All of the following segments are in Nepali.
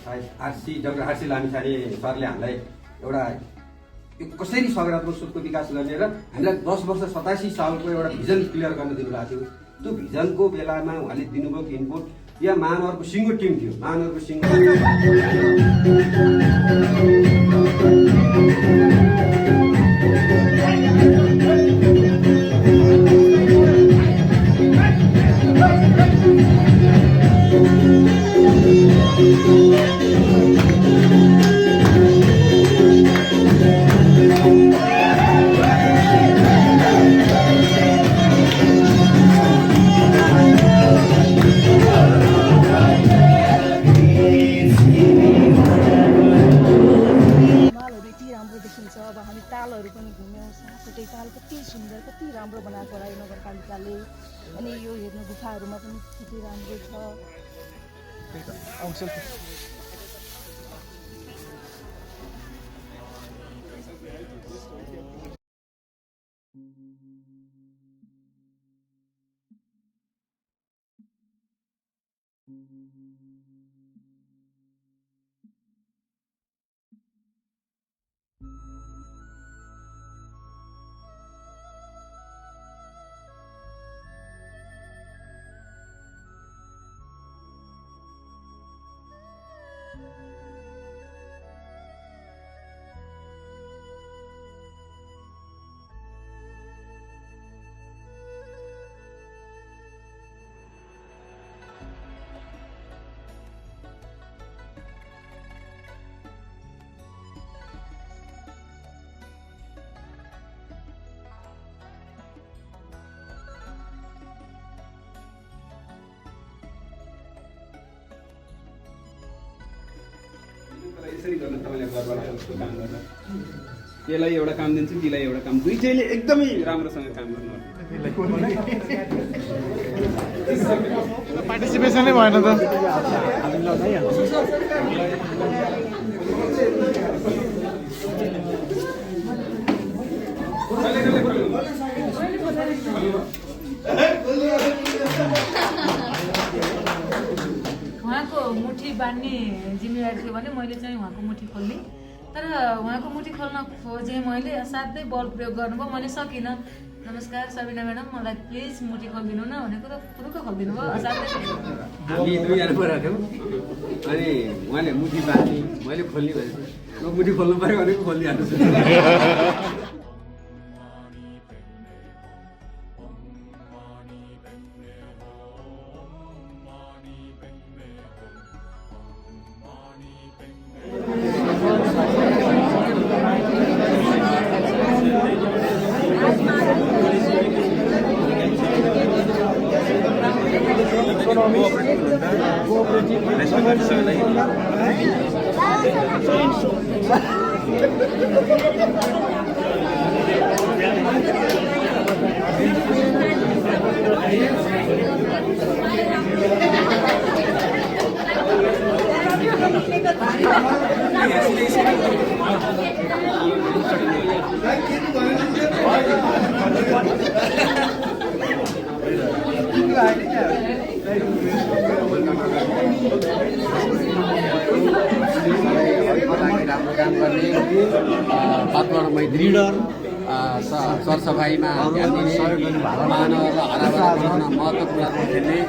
सायद डाक्टर आरसी लामिछाने सरले हामीलाई एउटा यो कसरी सकारात्मक सोचको विकास गर्ने र हामीलाई 10 वर्ष 87 सालको एउटा भिजन क्लियर गर्न दिनुभएको थियो। त्यो भिजनको बेलामा उहाँले दिनुभएको इनपुट या महानुभावको सिङ्गो टिम थियो। महानुभावको सिङ्गो राम्रो बनाएको होला यो नगरपालिकाले। अनि यो हेर्नु गुफाहरूमा पनि कति राम्रो छ। यसरी गर्न तपाईले गर्नु काम गर्न यसलाई एउटा काम दिन्छु तिलाई एउटा काम दुईटैले एकदमै राम्रोसँग काम गर्नु पार्टिसिपेसन नै भएन त उहाँको मुठी बाँड्ने जिम्मेवारी थियो भने मैले चाहिँ उहाँको मुठी खोल्ने तर उहाँको मुठी खोल्न खोजेँ मैले साथै बल प्रयोग गर्नुभयो मैले सकिनँ। नमस्कार सबिना म्याडम मलाई प्लिज मुठी खोलिदिनु न भनेको त पुरुक्क खोलिदिनु भयो साथै हामी दुईजना परेको थियौँ अनि उहाँले मुठी बाँध्ने मैले खोल्ने भनेको म मुठी खोल्नु पऱ्यो भनेको खोलिहाल्नु राम्रो काम गर्ने वातावरण मैत्री सरसफाइमा ध्यान दिने मानव र हराभरा बनाउन महत्त्वपूर्ण रोल खेल्ने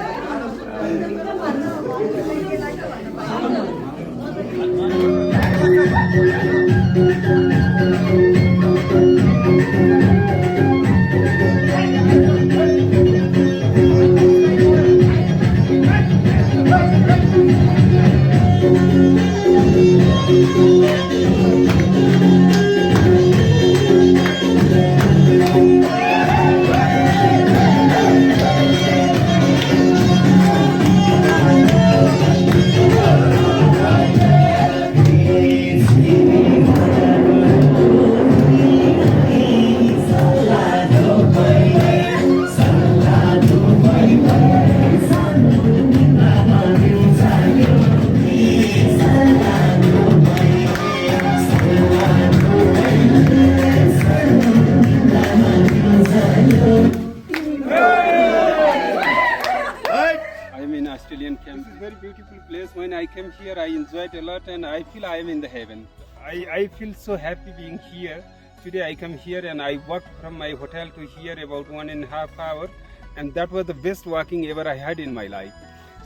enjoyed a lot, and I feel I am in the heaven. I feel so happy being here. Today I come here and I walked from my hotel to here about 1.5 hours, and that was the best walking ever I had in my life.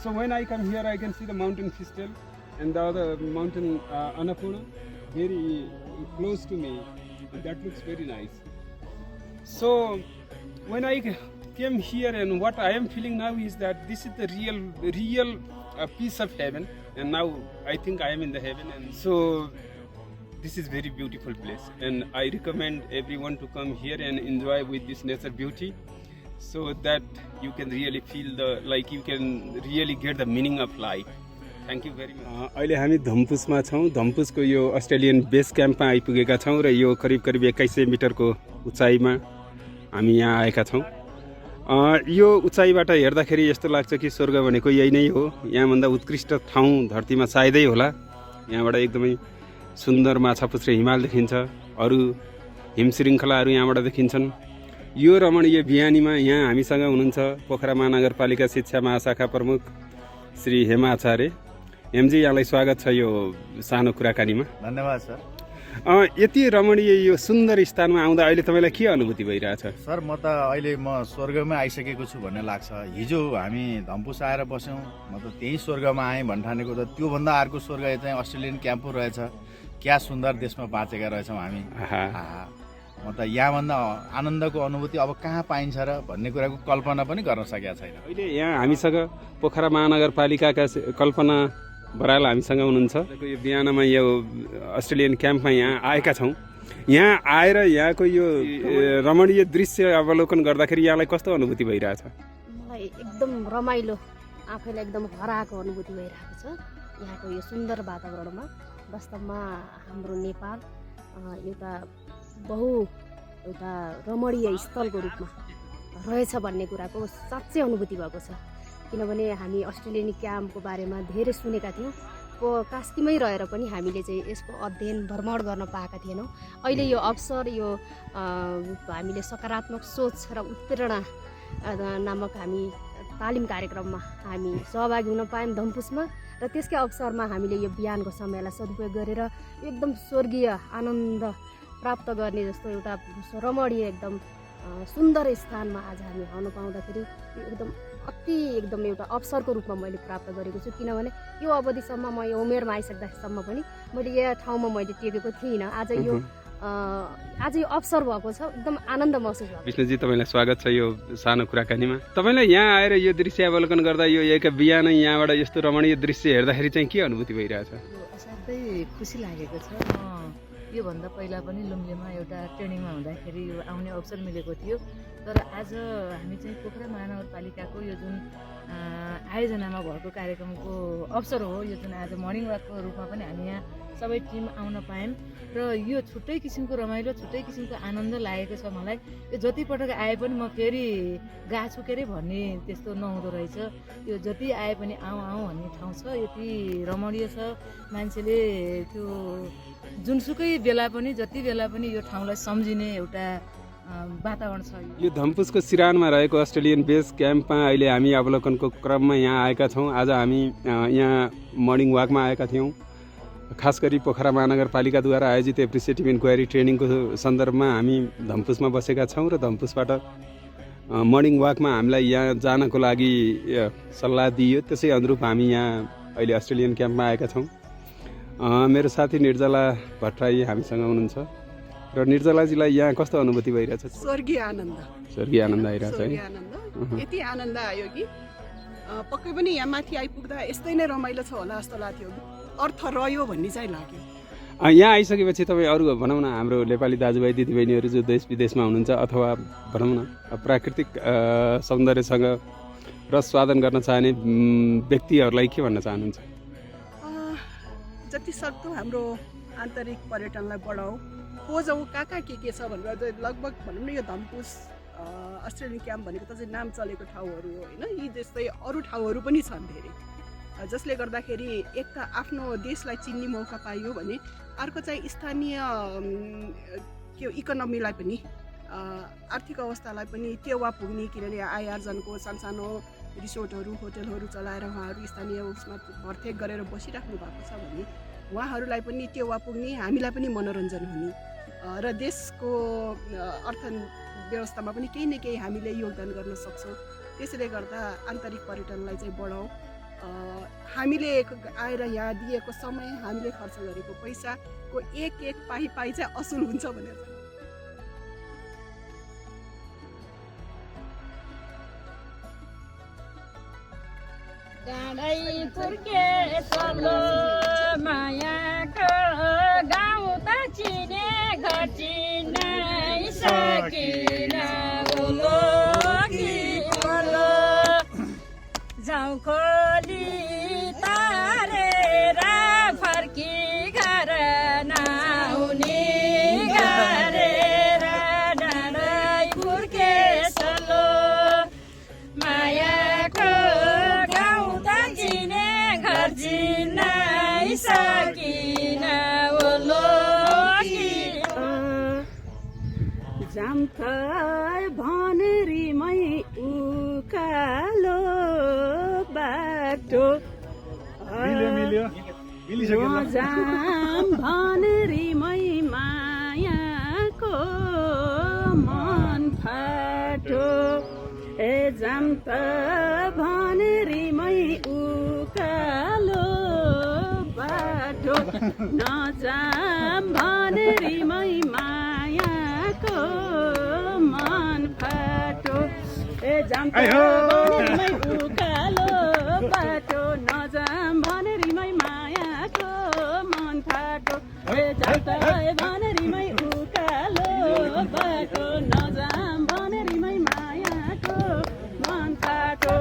So when I come here, I can see the mountain Fistel and the other mountain Annapurna very close to me. That looks very nice. So when I came here, and what I am feeling now is that this is the real piece of heaven, and now I think I am in the heaven. And so this is very beautiful place, and I recommend everyone to come here and enjoy with this nature beauty, so that you can really feel you can really get the meaning of life. Thank you very much. अहिले हामी धम्पुसमा छौँ। धम्पुसको यो अस्ट्रेलियन बेस क्याम्पमा आइपुगेका छौँ र यो करिब 2100 मिटरको उचाइमा हामी यहाँ आएका छौँ। यो उचाइबाट हेर्दाखेरि यस्तो लाग्छ कि स्वर्ग भनेको यही नै हो। यहाँभन्दा उत्कृष्ट ठाउँ धरतीमा सायदै होला। यहाँबाट एकदमै सुन्दर माछापुच्छ्रे हिमाल देखिन्छ, अरू हिमश्रृङ्खलाहरू यहाँबाट देखिन्छन्। यो रमणीय बिहानीमा यहाँ हामीसँग हुनुहुन्छ पोखरा महानगरपालिका शिक्षा महाशाखा प्रमुख श्री हेमा आचार्य। हेमजी, यहाँलाई स्वागत छ यो सानो कुराकानीमा। धन्यवाद सर। यति रमणीय यो सुन्दर स्थानमा आउँदा अहिले तपाईँलाई के अनुभूति भइरहेछ? सर म त अहिले स्वर्गमै आइसकेको छु भन्ने लाग्छ। हिजो हामी धम्पुस आएर बस्यौँ, म त त्यही स्वर्गमा आएँ भन्ठानेको त त्योभन्दा अर्को स्वर्ग चाहिँ अस्ट्रेलियन क्याम्प पो रहेछ। क्या सुन्दर देशमा बाँचेका रहेछौँ हामी। म त यहाँभन्दा आनन्दको अनुभूति अब कहाँ पाइन्छ र भन्ने कुराको कल्पना पनि गर्न सकेका छैन। अहिले यहाँ हामीसँग पोखरा महानगरपालिकाका कल्पना बराल हामीसँग हुनुहुन्छ। यो बिहानमा यो अस्ट्रेलियन क्याम्पमा यहाँ आएका छौँ। यहाँ आएर यहाँको यो रमणीय दृश्य अवलोकन गर्दाखेरि यहाँलाई कस्तो अनुभूति भइरहेछ? मलाई एकदम रमाइलो, आफैलाई एकदम हराएको अनुभूति भइरहेको छ। यहाँको यो सुन्दर वातावरणमा वास्तवमा हाम्रो नेपाल एउटा रमणीय स्थलको रूपमा रहेछ भन्ने कुराको साँच्चै अनुभूति भएको छ। किनभने हामी अस्ट्रेलियन क्याम्पको बारेमा धेरै सुनेका थियौँ, कास्कीमै रहेर पनि हामीले चाहिँ यसको अध्ययन भ्रमण गर्न पाएका थिएनौँ। अहिले यो अवसर, यो हामीले सकारात्मक सोच र उत्प्रेरणा नामक हामी तालिम कार्यक्रममा हामी सहभागी हुन पायौँ धम्पुसमा, र त्यसकै अवसरमा हामीले यो बिहानको समयलाई सदुपयोग गरेर एकदम स्वर्गीय आनन्द प्राप्त गर्ने जस्तो एउटा रमणीय एकदम सुन्दर स्थानमा आज हामी आउन पाउँदाखेरि एकदम एउटा अवसरको रूपमा मैले प्राप्त गरेको छु। किनभने यो अवधिसम्म म यो उमेरमा आइसक्दासम्म पनि मैले यो ठाउँमा मैले टेकेको थिइनँ। आज यो अवसर भएको छ, एकदम आनन्द महसुस भएको छ। विष्णुजी, तपाईँलाई स्वागत छ यो सानो कुराकानीमा। तपाईँलाई यहाँ आएर यो दृश्य अवलोकन गर्दा यो एक बिहान यहाँबाट यस्तो रमणीय दृश्य हेर्दाखेरि चाहिँ के अनुभूति भइरहेछ? असाध्यै खुसी लागेको छ। म योभन्दा पहिला पनि लुम्लेमा एउटा ट्रेनिङमा हुँदाखेरि यो आउने अवसर मिलेको थियो, तर आज हामी चाहिँ पोखरा महानगरपालिकाको यो जुन आयोजनामा भएको कार्यक्रमको अवसर हो, यो जुन आज मर्निङ वाकको रूपमा पनि हामी यहाँ सबै टिम आउन पायौँ, र यो छुट्टै किसिमको रमाइलो, छुट्टै किसिमको आनन्द लागेको छ मलाई। यो जति पटक आए पनि म फेरि गएको छु के अरे भन्ने त्यस्तो नहुँदो रहेछ। यो जति आए पनि आउँ भन्ने ठाउँ छ, यति रमणीय छ। मान्छेले त्यो जुनसुकै बेला पनि, जति बेला पनि यो ठाउँलाई सम्झिने एउटा वातावरण छ। यो धम्पुसको सिरानमा रहेको अस्ट्रेलियन बेस क्याम्पमा अहिले हामी अवलोकनको क्रममा यहाँ आएका छौँ। आज हामी यहाँ मर्निङ वाकमा आएका थियौँ। खास गरी पोखरा महानगरपालिकाद्वारा आयोजित एप्रिसिएटिभ इन्क्वायरी ट्रेनिङको सन्दर्भमा हामी धम्पुसमा बसेका छौँ, र धम्पुसबाट मर्निङ वाकमा हामीलाई यहाँ जानको लागि सल्लाह दिइयो। त्यसै अनुरूप हामी यहाँ अहिले अस्ट्रेलियन क्याम्पमा आएका छौँ। मेरो साथी निर्जला भट्टराई हामीसँग हुनुहुन्छ, र निर्जलाजीलाई यहाँ कस्तो अनुभूति भइरहेछ? स्वर्गीय आनन्द आइरहेछ है। यति आनन्द आयो कि पक्कै पनि यहाँ माथि आइपुग्दा यस्तै नै रमाइलो छ होला जस्तो लाग्थ्यो, अर्थ रह्यो भन्ने चाहिँ लाग्यो। यहाँ आइसकेपछि तपाईँ अरू भनौँ न हाम्रो नेपाली दाजुभाइ दिदीबहिनीहरू जो देश विदेशमा हुनुहुन्छ, अथवा भनौँ न प्राकृतिक सौन्दर्यसँग रस स्वादन गर्न चाहने व्यक्तिहरूलाई के भन्न चाहनुहुन्छ? जति सक्दो हाम्रो आन्तरिक पर्यटनलाई बढाउँ, खोजौँ कहाँ के छ भनेर चाहिँ लगभग भनौँ न यो धम्पुस अस्ट्रेलियन क्याम्प भनेको त चाहिँ नाम चलेको ठाउँहरू हो होइन। यी जस्तै अरू ठाउँहरू पनि छन् धेरै, जसले गर्दाखेरि एक त आफ्नो देशलाई चिन्ने मौका पाइयो भने अर्को चाहिँ स्थानीय इकोनोमीलाई पनि, आर्थिक अवस्थालाई पनि टेवा पुग्ने, किनभने आय आर्जनको सानसानो रिसोर्टहरू होटलहरू चलाएर उहाँहरू स्थानीय उसमा भरथेक गरेर बसिराख्नु भएको छ भने उहाँहरूलाई पनि टेवा पुग्ने, हामीलाई पनि मनोरञ्जन हुने र देशको अर्थव्यवस्थामा पनि केही न केही हामीले योगदान गर्न सक्छौँ। त्यसैले गर्दा आन्तरिक पर्यटनलाई चाहिँ बढाउँ। हामीले आएर यहाँ दिएको समय, हामीले खर्च गरेको पैसाको एक पाइ चाहिँ असुल हुन्छ भनेर डाँडै पुर्के चलो मायाको गाउँ त चिने घर चिन्नै सकिन बोलो कि बोलो जाउँ खोली तारेर फर्की घर नआउने गरेर डाँडै पुर्के चलो मायाको चिन्नै सकिन बोलो कि जामथर भनेरीमै उकालो बाटो जाम भनेरीमै मायाको मन फाटो जाम त भनेरीमै उकालो बाटो नजाम भनेरीमै मायाको मन फाटो जाम त भनेरीमै उकालो बाटो नजाम भनेरीमै मायाको मन फाटो जाम त भनेरीमै उकालो बाटो नजाम भनेरीमै मायाको मन फाटो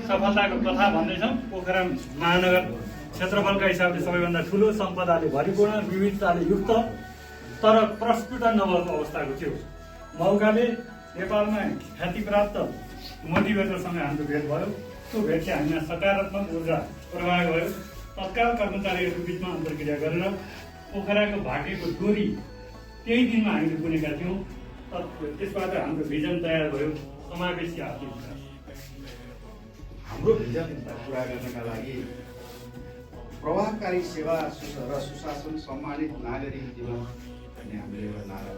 सफलताको कथा भन्दैछौँ। पोखरा महानगर क्षेत्रफलका हिसाबले सबैभन्दा ठुलो सम्पदाले भरिपूर्ण विविधताले युक्त तर प्रस्फुटन नभएको अवस्थाको थियो। मौकाले नेपालमा ख्यातिप्राप्त मोटिभेटरसँग हाम्रो भेट भयो। त्यो भेट चाहिँ हामीमा सकारात्मक ऊर्जा प्रवाह भयो। तत्काल कर्मचारीहरूको बिचमा अन्तर्क्रिया गरेर पोखराको भागेको डोरी केही दिनमा हामीले बुनेका थियौँ। त्यसबाट हाम्रो भिजन तयार भयो, समावेशी आर्थिक विकास। हाम्रो भिजन पुरा गर्नका लागि प्रभावकारी सेवा र सुशासन, सम्मानित नागरिक जीवन भन्ने हामीले एउटा नारा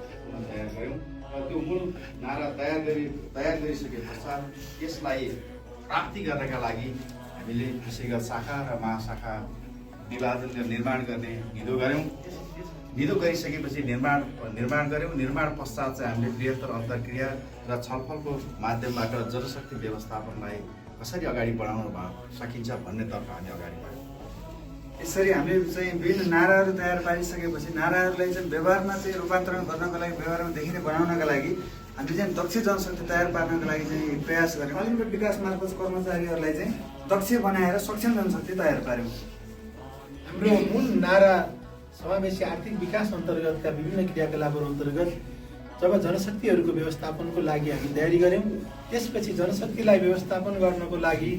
तयार गऱ्यौँ र त्यो मूल नारा तयार गरिसके पश्चात यसलाई प्राप्ति गर्नका लागि हामीले विषयगत शाखा र महाशाखा विभाजन निर्माण गर्ने निधो गऱ्यौँ। निधो गरिसकेपछि निर्माण गऱ्यौँ। निर्माण पश्चात चाहिँ हामीले बृहत्तर अन्तर्क्रिया र छलफलको माध्यमबाट जनशक्ति व्यवस्थापनलाई कसरी अगाडि बढाउन सकिन्छ भन्नेतर्फ हामी अगाडि बढ्यौँ। यसरी हामीले चाहिँ विभिन्न नाराहरू तयार पारिसकेपछि नाराहरूलाई चाहिँ व्यवहारमा चाहिँ रूपान्तरण गर्नको लागि, व्यवहारमा देखिने बनाउनका लागि हामीले चाहिँ दक्ष जनशक्ति तयार पार्नको लागि चाहिँ प्रयास गऱ्यौँ। कलिङ्ग विकास मार्फत कर्मचारीहरूलाई चाहिँ दक्ष बनाएर सक्षम जनशक्ति तयार पार्यौँ। हाम्रो मूल नारा समावेशी आर्थिक विकास अन्तर्गतका विभिन्न क्रियाकलापहरू अन्तर्गत जब जनशक्तिहरूको व्यवस्थापनको लागि हामी तयारी गऱ्यौँ, त्यसपछि जनशक्तिलाई व्यवस्थापन गर्नको लागि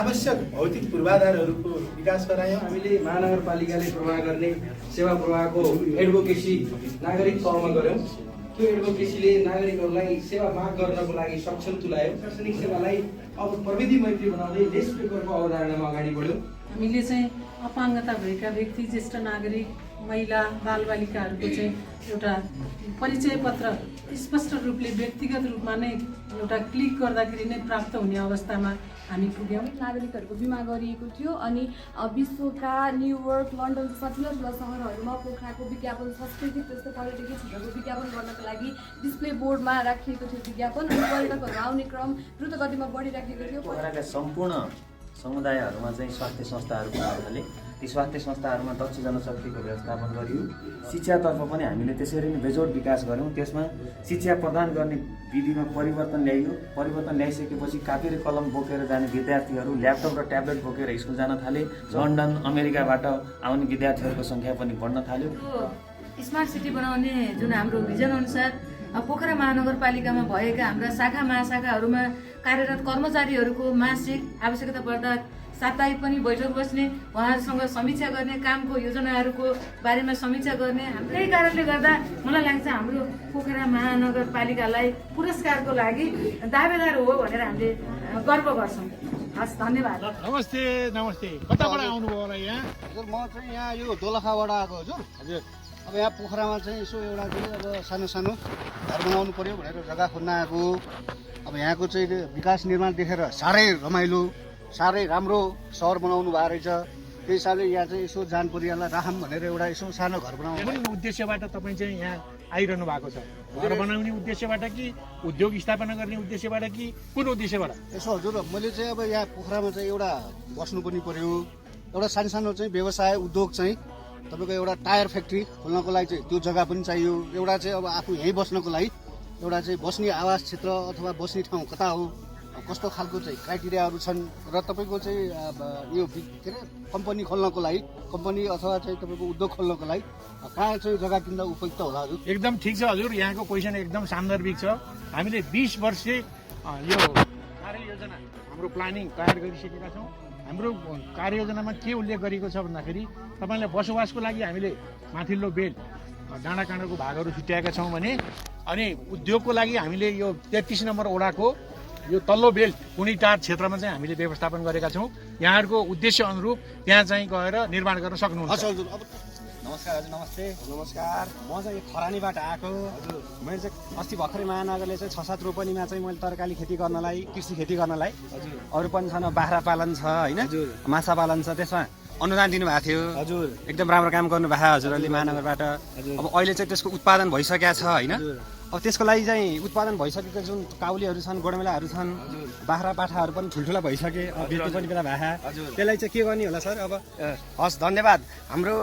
आवश्यक भौतिक पूर्वाधारहरूको विकास गरायौँ। हामीले महानगरपालिकाले प्रवाह गर्ने सेवा प्रवाहको एडभोकेसी नागरिक तहमा गऱ्यौँ। त्यो एडभोकेसीले नागरिकहरूलाई सेवा माग गर्नको लागि सक्षम तुल्यायो। प्रशासनिक सेवालाई अब प्रविधि मैत्री बनाउँदै देश पेपरको अवधारणामा अगाडि बढ्यो। हामीले चाहिँ अपाङ्गता भएका व्यक्ति, ज्येष्ठ नागरिक, महिला, बालबालिकाहरूको चाहिँ एउटा परिचय पत्र स्पष्ट रूपले व्यक्तिगत रूपमा नै एउटा क्लिक गर्दाखेरि नै प्राप्त हुने अवस्थामा हामी पुग्यौँ। नागरिकहरूको बिमा गरिएको थियो अनि विश्वका न्युयोर्क, लन्डन जस्ता ठुला ठुला सहरहरूमा पोखराको विज्ञापन, सांस्कृतिक त्यस्तै पर्यटकीय क्षेत्रको विज्ञापन गर्नको लागि डिस्प्ले बोर्डमा राखिएको थियो विज्ञापन। अनि पर्यटकहरू आउने क्रम द्रुत गतिमा बढिराखेको थियो। पोखराका सम्पूर्ण समुदायहरूमा चाहिँ स्वास्थ्य संस्थाहरू बन्न थाले। ती स्वास्थ्य संस्थाहरूमा दक्ष जनशक्तिको व्यवस्थापन गरियो। शिक्षातर्फ पनि हामीले त्यसरी नै बेजोड विकास गऱ्यौँ। त्यसमा शिक्षा प्रदान गर्ने विधिमा परिवर्तन ल्याइयो। परिवर्तन ल्याइसकेपछि कापी र कलम बोकेर जाने विद्यार्थीहरू ल्यापटप र ट्याब्लेट बोकेर स्कुल जान थाले। लन्डन, अमेरिकाबाट आउने विद्यार्थीहरूको सङ्ख्या पनि बढ्न थाल्यो। स्मार्ट सिटी बनाउने जुन हाम्रो भिजन अनुसार पोखरा महानगरपालिकामा भएका हाम्रा शाखा महाशाखाहरूमा कार्यरत कर्मचारीहरूको मासिक आवश्यकता पर्दा साप्ताहिक पनि बैठक बस्ने, उहाँहरूसँग समीक्षा गर्ने, कामको योजनाहरूको बारेमा समीक्षा गर्ने। त्यही कारणले गर्दा मलाई लाग्छ हाम्रो पोखरा महानगरपालिकालाई पुरस्कारको लागि दावेदार हो भनेर हामीले गर्व गर्छौँ। हस्, धन्यवाद। नमस्ते। नमस्ते। कताबाट आउनुभयो होला यहाँ? हजुर, म चाहिँ यहाँ यो दोलखाबाट आएको। हजुर हजुर, अब यहाँ पोखरामा चाहिँ यसो एउटा चाहिँ अब सानो सानो घर बनाउनु पर्यो भनेर जग्गा खोज्न आएको। अब यहाँको चाहिँ विकास निर्माण देखेर साह्रै रमाइलो, साह्रै राम्रो सहर बनाउनु भएको रहेछ। त्यही हिसाबले यहाँ चाहिँ यसो जान परिवारलाई राखौँ भनेर एउटा यसो सानो घर बनाउनु। कुन उद्देश्यबाट तपाईँ चाहिँ यहाँ आइरहनु भएको छ? घर बनाउने उद्देश्यबाट कि उद्योग स्थापना गर्ने उद्देश्यबाट कि कुन उद्देश्यबाट? यसो हजुर, मैले चाहिँ अब यहाँ पोखरामा चाहिँ एउटा बस्नु पनि पर्यो, एउटा सानो सानो चाहिँ व्यवसाय उद्योग चाहिँ तपाईँको एउटा टायर फ्याक्ट्री खोल्नको लागि चाहिँ त्यो जग्गा पनि चाहियो। एउटा चाहिँ अब आफू यहीँ बस्नको लागि एउटा चाहिँ बस्ने आवास क्षेत्र अथवा बस्ने ठाउँ कता हो, कस्तो खालको चाहिँ क्राइटेरियाहरू छन् र तपाईँको चाहिँ यो के अरे कम्पनी खोल्नको लागि, कम्पनी अथवा चाहिँ तपाईँको उद्योग खोल्नको लागि कहाँ चाहिँ जग्गा किन्दा उपयुक्त होला? हजुर, एकदम ठिक छ हजुर, यहाँको क्वेसन एकदम सान्दर्भिक छ। हामीले 20 वर्षे यो कार्ययोजना हाम्रो प्लानिङ तयार गरिसकेका छौँ। हाम्रो कार्ययोजनामा के उल्लेख गरेको छ भन्दाखेरि तपाईँलाई बसोबासको लागि हामीले माथिल्लो बेल्ट, डाँडाकाँडाको भागहरू छुट्याएका छौँ भने, अनि उद्योगको लागि हामीले यो 33 नम्बर वडाको यो तल्लो बेल्ट कुनीटार क्षेत्रमा चाहिँ हामीले व्यवस्थापन गरेका छौँ। यहाँहरूको उद्देश्य अनुरूप त्यहाँ चाहिँ गएर निर्माण गर्न सक्नुहुन्छ। नमस्कार हजुर। नमस्ते। नमस्कार। म चाहिँ यो खरानीबाट आएको। हजुर, मैले चाहिँ अस्ति भर्खरै महानगरले चाहिँ 6-7 रोपनीमा चाहिँ मैले तरकारी खेती गर्नलाई, कृषि खेती गर्नलाई, हजुर, अरू पनि छन्, बाख्रा पालन छ होइन, माछा पालन छ, त्यसमा अनुदान दिनुभएको थियो। हजुर, एकदम राम्रो काम गर्नुभएको छ हजुरहरूले महानगरबाट। अब अहिले चाहिँ त्यसको उत्पादन भइसकेको छ होइन। अब त्यसको लागि चाहिँ उत्पादन भइसकेको जुन काउलीहरू छन्, गोडमेलाहरू छन्, बाख्रा पाठाहरू पनि ठुल्ठुला भइसके, बिक्री पनि बेला भए, त्यसलाई चाहिँ के गर्ने होला सर? अब हस्, धन्यवाद।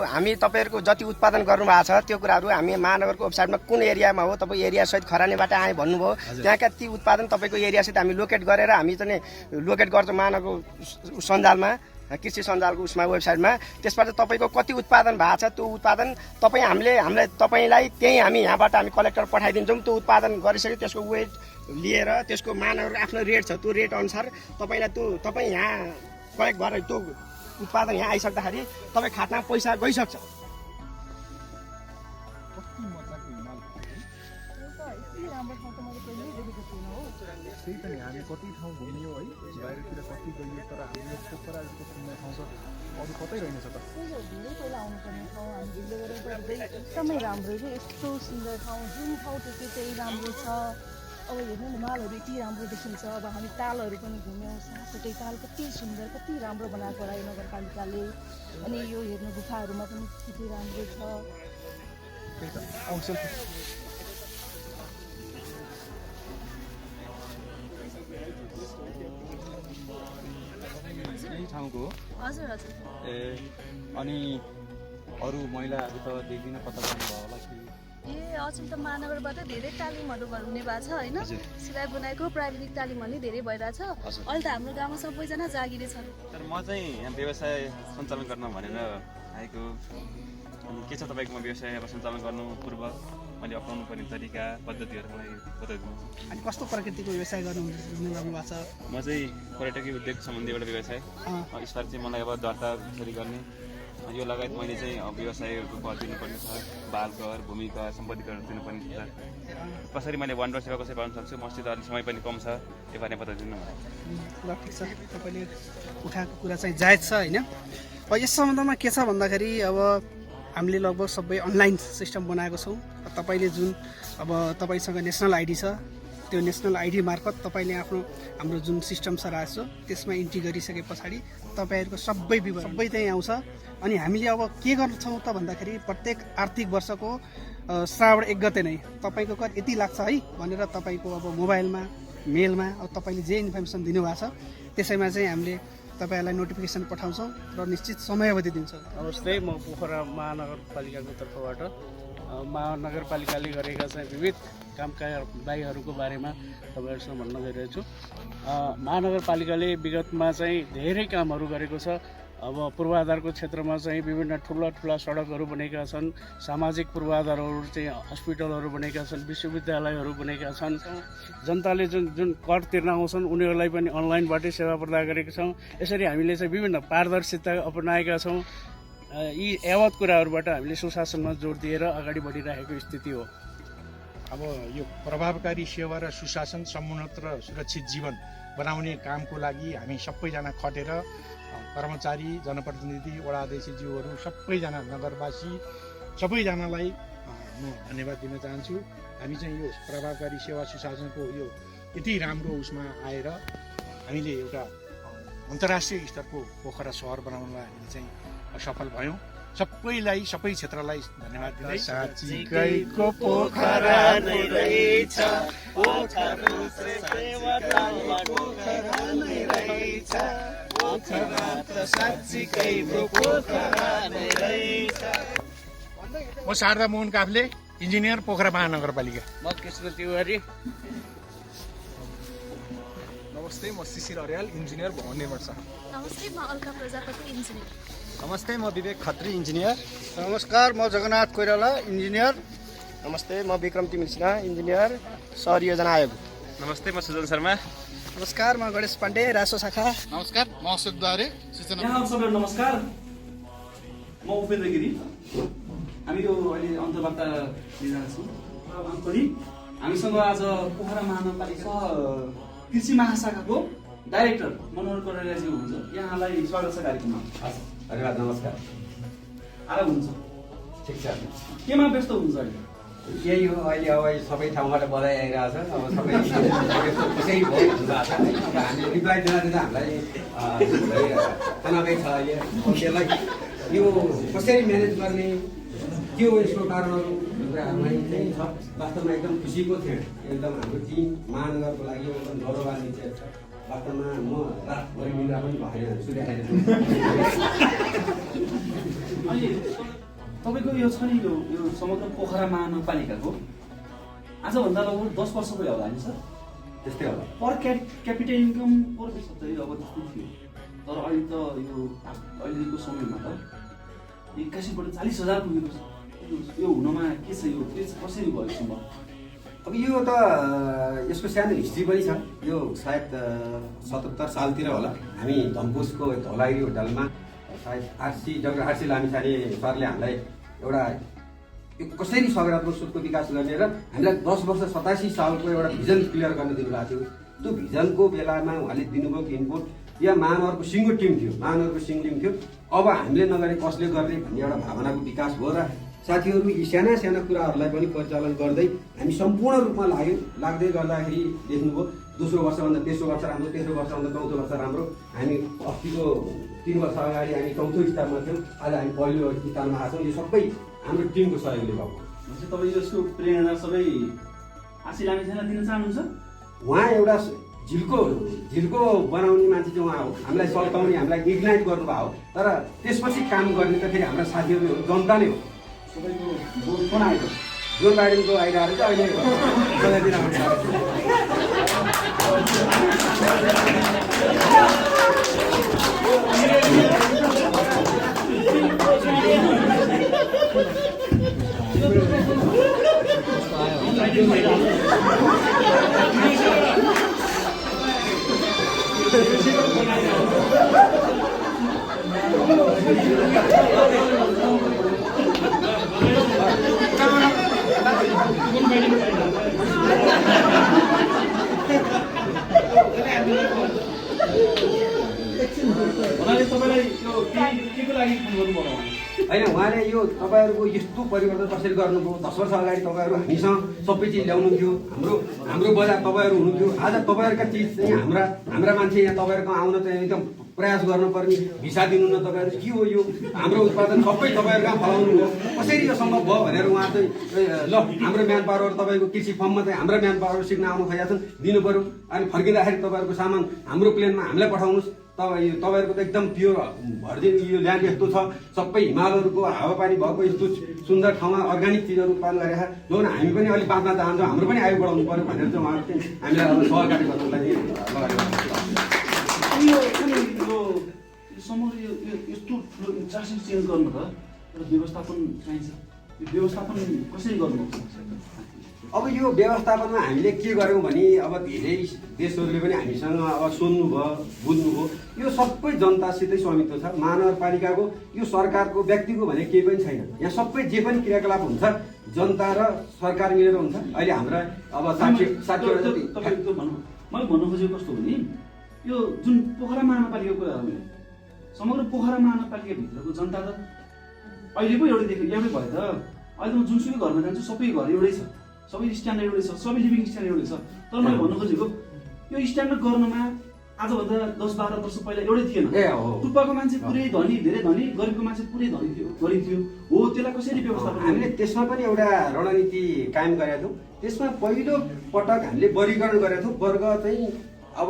हामी तपाईँहरूको जति उत्पादन गर्नुभएको छ त्यो कुराहरू हामी महानगरको वेबसाइटमा कुन एरियामा हो, तपाईँ एरियासहित खरानीबाट आए भन्नुभयो, त्यहाँका ती उत्पादन तपाईँको एरियासहित हामी लोकेट गरेर हामी चाहिँ लोकेट गर्छौँ महानगरको सञ्जालमा, कृषि सञ्जालको उसमा वेबसाइटमा। त्यसबाट तपाईँको कति उत्पादन भएको छ त्यो उत्पादन हामीलाई तपाईँलाई त्यहीँ हामी यहाँबाट हामी कलेक्टर पठाइदिन्छौँ। त्यो उत्पादन गरिसके त्यसको वेट लिएर त्यसको मानहरू आफ्नो रेट छ, त्यो रेट अनुसार तपाईँलाई तपाईँ यहाँ कलेक्ट गरेर त्यो उत्पादन यहाँ आइसक्दाखेरि तपाईँ खातामा पैसा गइसक्छ। त्यही त नि, हामी कति ठाउँ घुमियो है, बाहिरतिर कति गइयो, तर हामीले पोखरा जस्तो सुन्ने ठाउँ त अरू कतै रहेनछ त। धेरै पहिला आउनुपर्ने ठाउँ हामी भिडियो गरेर गर्दै एकदमै राम्रो हो। यस्तो सुन्दर ठाउँ, जुन ठाउँ त्यो चाहिँ राम्रो छ। अब हेर्नु न, मालहरू यति राम्रो देखिन्छ। अब हामी तालहरू पनि घुम्यौँ, सासवटै ताल कति सुन्दर, कति राम्रो बनाएको होला यो नगरपालिकाले। अनि यो हेर्नु गुफाहरूमा पनि कति राम्रो छ। त्यही त आउँछ। यही ठाउँको हो? हजुर हजुर। ए, अनि अरू महिलाहरू त देखिन कता जानुभयो होला कि? अचेल त महानगरबाट धेरै तालिमहरू हुने भएको छ होइन। सिलाइ बुनाइको प्राविधिक तालिमहरू धेरै भइरहेछ। अहिले त हाम्रो गाउँमा सबैजना जागिरे छन्। तर म चाहिँ यहाँ व्यवसाय सञ्चालन गर्न भनेर आएको। अनि के छ तपाईँकोमा व्यवसाय अब सञ्चालन गर्नु पूर्व मैले अपनाउनु पर्ने तरिका पद्धतिहरू मलाई बताइदिनुहोस्। अनि कस्तो प्रकृतिको व्यवसाय गर्नु भएको छ? म चाहिँ पर्यटकीय उद्योग सम्बन्धी एउटा व्यवसाय, यसपालि चाहिँ मलाई अब दर्ता कसरी गर्ने, यो लगायत मैले चाहिँ व्यवसायहरूको कर दिनुपर्ने छ, बाल कर, भूमि कर, सम्पत्ति कर दिनुपर्ने छ। कसरी मैले वार्ड सेवा कसरी पाउन सक्छु, मसित अलिक समय पनि कम छ, त्यो बारेमा बताइदिनु मलाई। ल ठिक छ, तपाईँले उठाएको कुरा चाहिँ जायज छ होइन। यस सम्बन्धमा के छ भन्दाखेरि अब हामीले लगभग सबै अनलाइन सिस्टम बनाएको छौँ। तपाईँले जुन अब तपाईँसँग नेसनल आइडी छ, त्यो नेसनल आइडी मार्फत तपाईँले हाम्रो जुन सिस्टम छ राजस्व त्यसमा इन्ट्री गरिसके पछाडि तपाईँहरूको सबै विवरण सबै त्यहीँ आउँछ। अनि हामीले अब के गर्छौँ त भन्दाखेरि प्रत्येक आर्थिक वर्षको श्रावण 1 गते नै तपाईँको कर यति लाग्छ है भनेर तपाईँको अब मोबाइलमा मेलमा अब तपाईँले जे इन्फर्मेसन दिनुभएको छ त्यसैमा चाहिँ हामीले तपाईँहरूलाई नोटिफिकेसन पठाउँछौँ र निश्चित समयावधि दिन्छौँ। नमस्ते, म पोखरा महानगरपालिकाको तर्फबाट महानगरपालिकाले गरेका चाहिँ विविध कामकारबाहीहरूको बारेमा तपाईँहरूसँग भन्न गइरहेको छु। महानगरपालिकाले विगतमा चाहिँ धेरै कामहरू गरेको छ। अब पूर्वाधारको क्षेत्रमा चाहिँ विभिन्न ठुला ठुला सडकहरू बनेका छन्, सामाजिक पूर्वाधारहरू चाहिँ हस्पिटलहरू बनेका छन्, विश्वविद्यालयहरू बनेका छन्। जनताले जुन कर तिर्न आउँछन् उनीहरूलाई पनि अनलाइनबाटै सेवा प्रदान गरेका छौँ। यसरी हामीले चाहिँ विभिन्न पारदर्शिता अपनाएका छौँ। यी यावत कुराहरूबाट हामीले सुशासनमा जोड दिएर अगाडि बढिरहेको स्थिति हो। अब यो प्रभावकारी सेवा र सुशासन, समुन्नत र सुरक्षित जीवन बनाउने कामको लागि हामी सबैजना खटेर कर्मचारी, जनप्रतिनिधि, वडा अध्यक्षज्यूहरू, सबैजना नगरवासी सबैजनालाई म धन्यवाद दिन चाहन्छु। हामी चाहिँ यो प्रभावकारी सेवा सुशासनको यो यति राम्रो उसमा आएर हामीले एउटा अन्तर्राष्ट्रिय स्तरको पोखरा सहर बनाउनलाई हामीले चाहिँ सफल भयौँ। सबैलाई, सबै क्षेत्रलाई धन्यवाद दिँदै साँच्चीकैको पोखरा नै रहेछ, म शारदा मोहन काफ्ले, इन्जिनियर, पोखरा महानगरपालिका। म कृष्ण तिवारी। नमस्ते, म शिशिर अर्याल, इन्जिनियर, भवन निर्माण शाखा। नमस्ते, म अलका प्रजापति, इन्जिनियर। नमस्ते, म विवेक खत्री, इन्जिनियर। नमस्कार, म जगन्नाथ कोइराला, इन्जिनियर। नमस्ते, म विक्रम तिमिल सिन्हा, इन्जिनियर, सहरी योजना आयोग। नमस्ते, म सुजन शर्मा। नमस्कार, म गणेश पाण्डे, राजस्व शाखा। नमस्कार, म अशोक द्वारे, सूचना। यहाँ सबैलाई नमस्कार, म उपेन्द्र गिरी। हामी यो अहिले अन्तर्वार्ता लिइरहेछौँ। अनि हामीसँग आज पोखरा महानगरपालिका कृषि महाशाखाको डाइरेक्टर मनोहर करेलाजी हुनुहुन्छ। यहाँलाई स्वागत छ कार्यक्रममा। धन्यवाद, नमस्कार। आराम हुन्छ? ठिक छ। केमा व्यस्त हुन्छ अहिले? यही हो, अहिले अब सबै ठाउँबाट बधाई आइरहेको छ। अब सबै त्यसै भयो भन्नुभएको छ है। अब हामीले रिप्लाई दिँदा हामीलाई तनावै छ अहिले। त्यसलाई यो कसरी म्यानेज गर्ने, के हो यसको कारणहरू हामीलाई चाहिँ छ। वास्तवमा एकदम खुसीको थियो। एकदम हाम्रो टिम महानगरको लागि एकदम गौरवान्वित छ। वास्तवमा म रातभरि निद्रा पनि भएन, सुत्याएन। अनि तपाईँको यो छ नि यो समग्र पोखरा महानगरपालिकाको आजभन्दा लगभग 10 वर्ष भयो होला नि सर? त्यस्तै होला। पर क्यापिटल इन्कम पर चाहिँ अब त्यस्तो थियो, तर अहिले त यो अहिलेको समयमा त 81बाट 40,000 पुगेको छ। यो हुनमा के छ, यो कसरी भयो सम्भव? अब यो त यसको सानो हिस्ट्री पनि छ। यो सायद 77 सालतिर होला, हामी धम्पुसको धौलागिरी होटलमा सायद डाक्टर आरसी लामिछाने सरले हामीलाई एउटा यो कसरी सकारात्मक सोचको विकास गर्ने र हामीलाई 10 वर्ष 87 सालको एउटा भिजन क्लियर गर्न दिनुभएको थियो। त्यो भिजनको बेलामा उहाँले दिनुभएको इनपुट या महानगरको सिङ्गो टिम थियो, महानगरको सिङ्गो टिम थियो। अब हामीले नगरे कसले गर्ने भन्ने एउटा भावनाको विकास भयो र साथीहरू यी साना साना कुराहरूलाई पनि परिचालन गर्दै हामी सम्पूर्ण रूपमा लाग्दै गर्दाखेरि देख्नुभयो दोस्रो वर्षभन्दा तेस्रो वर्ष राम्रो, तेस्रो वर्षभन्दा चौथो वर्ष राम्रो। हामी अस्तिको 3 वर्ष अगाडि हामी चौथो स्थानमा थियौँ, आज हामी पहिलो स्थानमा आएको छौँ। यो सबै हाम्रो टिमको सहयोगले भएको। तपाईँ यसको प्रेरणा सबै आशी लामिछानेलाई दिन चाहनुहुन्छ? उहाँ एउटा झिल्को बनाउने मान्छे चाहिँ उहाँ हो। हामीलाई सल्काउने, हामीलाई इग्नाइट गर्नुभएको हो। तर त्यसपछि काम गर्ने त फेरि हाम्रा साथीहरू हो, जनता नै हो। तपाईँको जोड कुन आएको? जोन बाइडेनको आइरहेको चाहिँ अहिले होइन उहाँले यो तपाईँहरूको यस्तो परिवर्तन कसरी गर्नुभयो 10 वर्ष अगाडि तपाईँहरू हामीसँग सबै चिज ल्याउनुहुन्थ्यो हाम्रो बजार तपाईँहरू हुनुहुन्थ्यो आज तपाईँहरूका चिज चाहिँ हाम्रा मान्छे यहाँ तपाईँहरूको आउन चाहिँ एकदम प्रयास गर्नुपर्ने भिसा दिनु न तपाईँहरू के हो यो हाम्रो उत्पादन सबै तपाईँहरू कहाँ फलाउनु हो कसरी यो सम्भव भयो भनेर उहाँ चाहिँ ल हाम्रो म्यान पावरहरू तपाईँको कृषि फर्ममा चाहिँ हाम्रा म्यान पावरहरू सिक्न आउनु खोजेका छन् दिनु पऱ्यो अनि फर्किँदाखेरि तपाईँहरूको सामान हाम्रो प्लेनमा हामीलाई पठाउनुहोस् तपाईँहरूको त एकदम प्योर भर्जिन यो ल्यान्ड यस्तो छ सबै हिमालहरूको हावापानी भएको यस्तो सुन्दर ठाउँमा अर्ग्यानिक चिजहरू उत्पादन गरेका जो हामी पनि अलिक बाँच्न चाहन्छौँ हाम्रो पनि आयु बढाउनु पऱ्यो भनेर चाहिँ उहाँहरू चाहिँ हामीलाई अब सहकारी गर्नको लागि समग्र यो यस्तो ठुलो इन्फ्रास्ट्रक्चर चेन्ज गर्नु त व्यवस्थापन चाहिन्छ यो व्यवस्थापन कसरी गर्नुपर्छ अब यो व्यवस्थापनमा हामीले के गर्यौँ भने अब धेरै देशहरूले पनि हामीसँग अब सोध्नुभयो बुझ्नुभयो यो सबै जनतासितै स्वामित्व छ महानगरपालिकाको यो सरकारको व्यक्तिको भने केही पनि छैन यहाँ सबै जे पनि क्रियाकलाप हुन्छ जनता र सरकार मिलेर हुन्छ अहिले हाम्रा अब 60 मैले भन्नु खोजेको कस्तो भने यो जुन पोखरा महानगरपालिकाको कुरा हो समग्र पोखरा महानगरपालिकाभित्रको जनता त अहिले पो एउटै देख्यो एउटै भयो त अहिले म जुनसुकै घरमा जान्छु सबै घर एउटै छ सबै स्ट्यान्डर्ड एउटै छ सबै लिभिङ स्ट्यान्डर्ड एउटै छ तर मैले भन्नु खोजेको यो स्ट्यान्डर्ड गर्नमा आजभन्दा 10-12 वर्ष पहिला एउटै थिएन टुप्पाको मान्छे पुरै धनी धेरै धनी गरिबको मान्छे पुरै धनी थियो गरिब थियो हो त्यसलाई कसरी व्यवस्थापन हामीले त्यसमा पनि एउटा रणनीति कायम गरेका थियौँ त्यसमा पहिलो पटक हामीले वर्गीकरण गरेका थियौँ वर्ग चाहिँ अब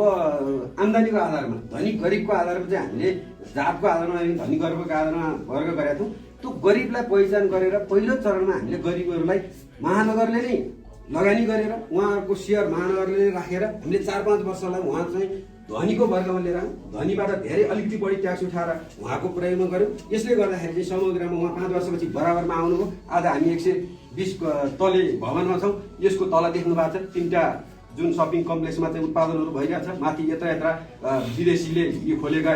आम्दानीको आधारमा धनी गरिबको आधारमा चाहिँ हामीले जातको आधारमा धनी गरिबको आधारमा वर्ग गरेका थियौँ त्यो गरिबलाई पहिचान गरेर पहिलो चरणमा हामीले गरिबहरूलाई महानगरले नै लगानी गरेर उहाँहरूको सेयर महानगरले नै राखेर हामीले 4-5 वर्षलाई उहाँ चाहिँ धनीको वर्गमा लिएर धनीबाट धेरै अलिकति बढी ट्याक्स उठाएर उहाँको प्रयोगमा गऱ्यौँ यसले गर्दाखेरि चाहिँ समग्रमा उहाँ 5 वर्षपछि बराबरमा आउनुभयो आज हामी 120 तले भवनमा छौँ यसको तल देख्नु भएको छ 3टा जुन सपिङ कम्प्लेक्समा चाहिँ उत्पादनहरू भइरहेछ माथि यत्र विदेशीले यो खोलेका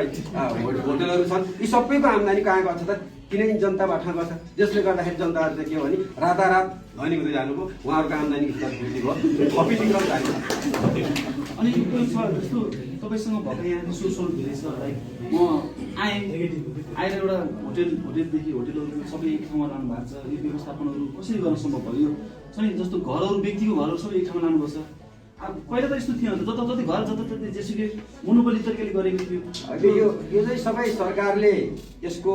होटलहरू छन् यी सबैको आम्दानी कहाँ गएको छ त किनकि जनताबाट गर्छ जसले गर्दाखेरि जनताहरू चाहिँ के हो भने रातारात धनी हुँदै जानुभयो उहाँहरूको आम्दानी स्तर वृद्धि भयो थपिने क्रम जारी छ अनि जस्तो तपाईँसँग भएको यहाँ सोर्स धेरै छ म आएँ आएर एउटा होटेलदेखि होटेलहरू सबै एक ठाउँमा लानु भएको छ यो व्यवस्थापनहरू कसरी गर्न सम्भव भयो चाहिँ जस्तो घरहरू व्यक्तिको घरहरू सबै एक ठाउँमा लानुपर्छ पहिला त यस्तो थिएन जति घर जति जेसुकै मोनोपोली तरिकाले गरेको थियो यो चाहिँ सबै सरकारले यसको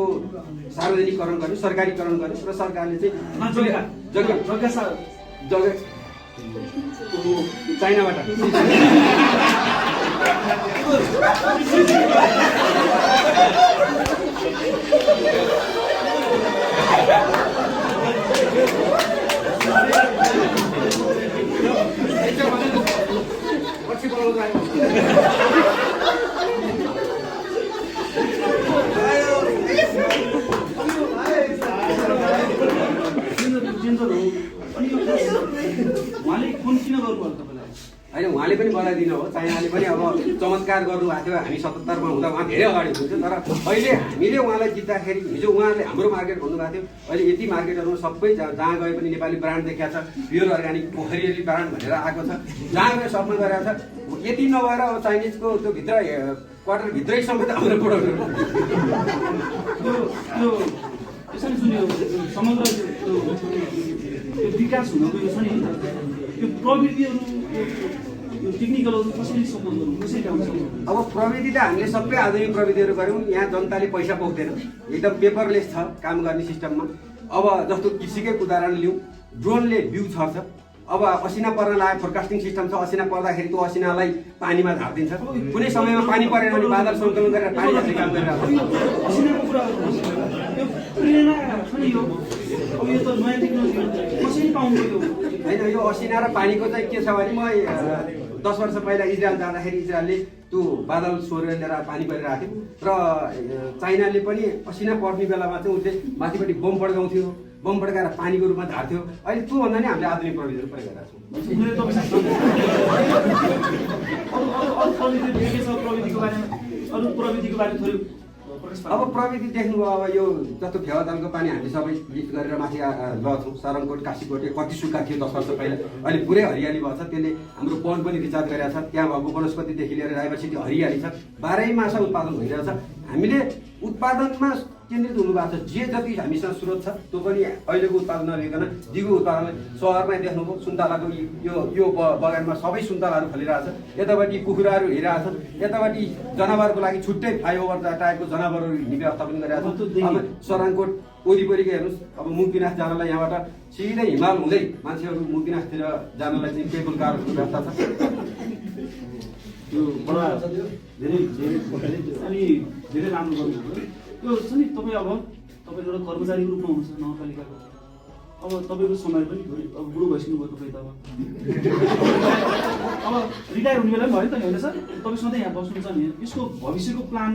सार्वजनिकरण गर्यो सरकारीकरण गर्यो र सरकारले चाहिँ जग्गा चाइनाबाट होइन उहाँले पनि बनाइदिनु हो चाइनाले पनि अब चमत्कार गर्नुभएको थियो हामी 77 मा हुँदा उहाँ धेरै अगाडि हुन्थ्यो तर अहिले हामीले उहाँलाई जित्दाखेरि हिजो उहाँले हाम्रो मार्केट भन्नुभएको थियो अहिले यति मार्केटहरूमा सबै जहाँ गए पनि नेपाली ब्रान्ड देखाएको छ प्योर अर्ग्यानिक पोखरेली ब्रान्ड भनेर आएको छ जहाँ गए सबमा गरेको छ यति नभएर अब चाइनिजको त्यो भित्र क्वार्टर भित्रै समेत हाम्रो प्रोडक्टहरू समग्र विकास हुनुको यो छ नि यो प्रविधिहरू टेक्निकलहरू कसरी सपोर्ट गर्नु कसरी ल्याउनु सक्नु अब प्रविधि त हामीले सबै आधुनिक प्रविधिहरू गऱ्यौँ यहाँ जनताले पैसा बोक्दैन एकदम पेपरलेस छ काम गर्ने सिस्टममा अब जस्तो कृषिकै उदाहरण लिउँ ड्रोनले बिउ छर्छ अब असिना पर्न लाग्यो फोरकास्टिङ सिस्टम छ असिना पर्दाखेरि त्यो असिनालाई पानीमा झारिदिन्छ कुनै समयमा पानी परेन भने बादल सङ्कलन गरेर पानी झार्ने काम गरिरहेको असिनाको कुरा यो प्रेरणा छ नि यो अब यो त नयाँ टेक्नोलोजी कसरी पाउनु यो होइन यो असिना र पानीको चाहिँ के छ भने म 10 वर्ष पहिला इजरायल जाँदाखेरि इजरायलले त्यो बादल सोरेर लिएर पानी परिरहेको थियो र चाइनाले पनि असिना पर्ने बेलामा चाहिँ उसले माथिपट्टि बम पड्काउँथ्यो बम पड्काएर पानीको रूपमा झार्थ्यो अहिले त्योभन्दा नि हामीले आधुनिक प्रविधिहरू प्रयोग गरेका छौँ अरू प्रविधिको बारेमा थोरै अब प्रविधि देख्नुभयो अब यो जस्तो फेवातालको पानी हामी सबै लिफ्ट गरेर माथि लग्छौँ। सरनकोट काशीकोट कति सुक्खा थियो 10 वर्ष पहिला, अहिले पुरै हरियाली भएको छ। त्यसले हाम्रो वन पनि रिचार्ज गरेको छ। त्यहाँ भएको वनस्पतिदेखि लिएर डाइभर्सिटी हरियाली छ, 12 मास उत्पादन भइरहेको छ। हामीले उत्पादनमा केन्द्रित हुनुभएको छ। जे जति हामीसँग स्रोत छ त्यो पनि अहिलेको उत्पादन नलिकन दिगो उत्पादन। सहरमै देख्नुभयो सुन्तलाको यो बगानमा सबै सुन्तलाहरू फलिरहेछ। यतापट्टि कुखुराहरू हिँडिरहेछ, यतापट्टि जनावरको लागि छुट्टै फ्लाइओभर टाइपको जनावरहरू हिँड्ने व्यवस्था पनि गरिरहेको छ। अब सराङकोट वरिपरिको हेर्नुहोस्, अब मुक्तिनाथ जानलाई यहाँबाट सिधै हिमाल हुँदै मान्छेहरू मुक्तिनाथतिर जानलाई चाहिँ केबल कारको व्यवस्था छ। यो बडा धेरै अनि धेरै राम्रो गर्नुभयो। यो छ नि तपाईँ अब तपाईँ एउटा कर्मचारीको रूपमा हुनुहुन्छ नगरपालिकाको। अब तपाईँको समय पनि अब बुढो भइसक्नु भयो तपाईँ त अब रिटायर हुने बेला पनि भयो नि त नि होइन सर? तपाईँ सधैँ यहाँ बस्नुहुन्छ नि, यसको भविष्यको प्लान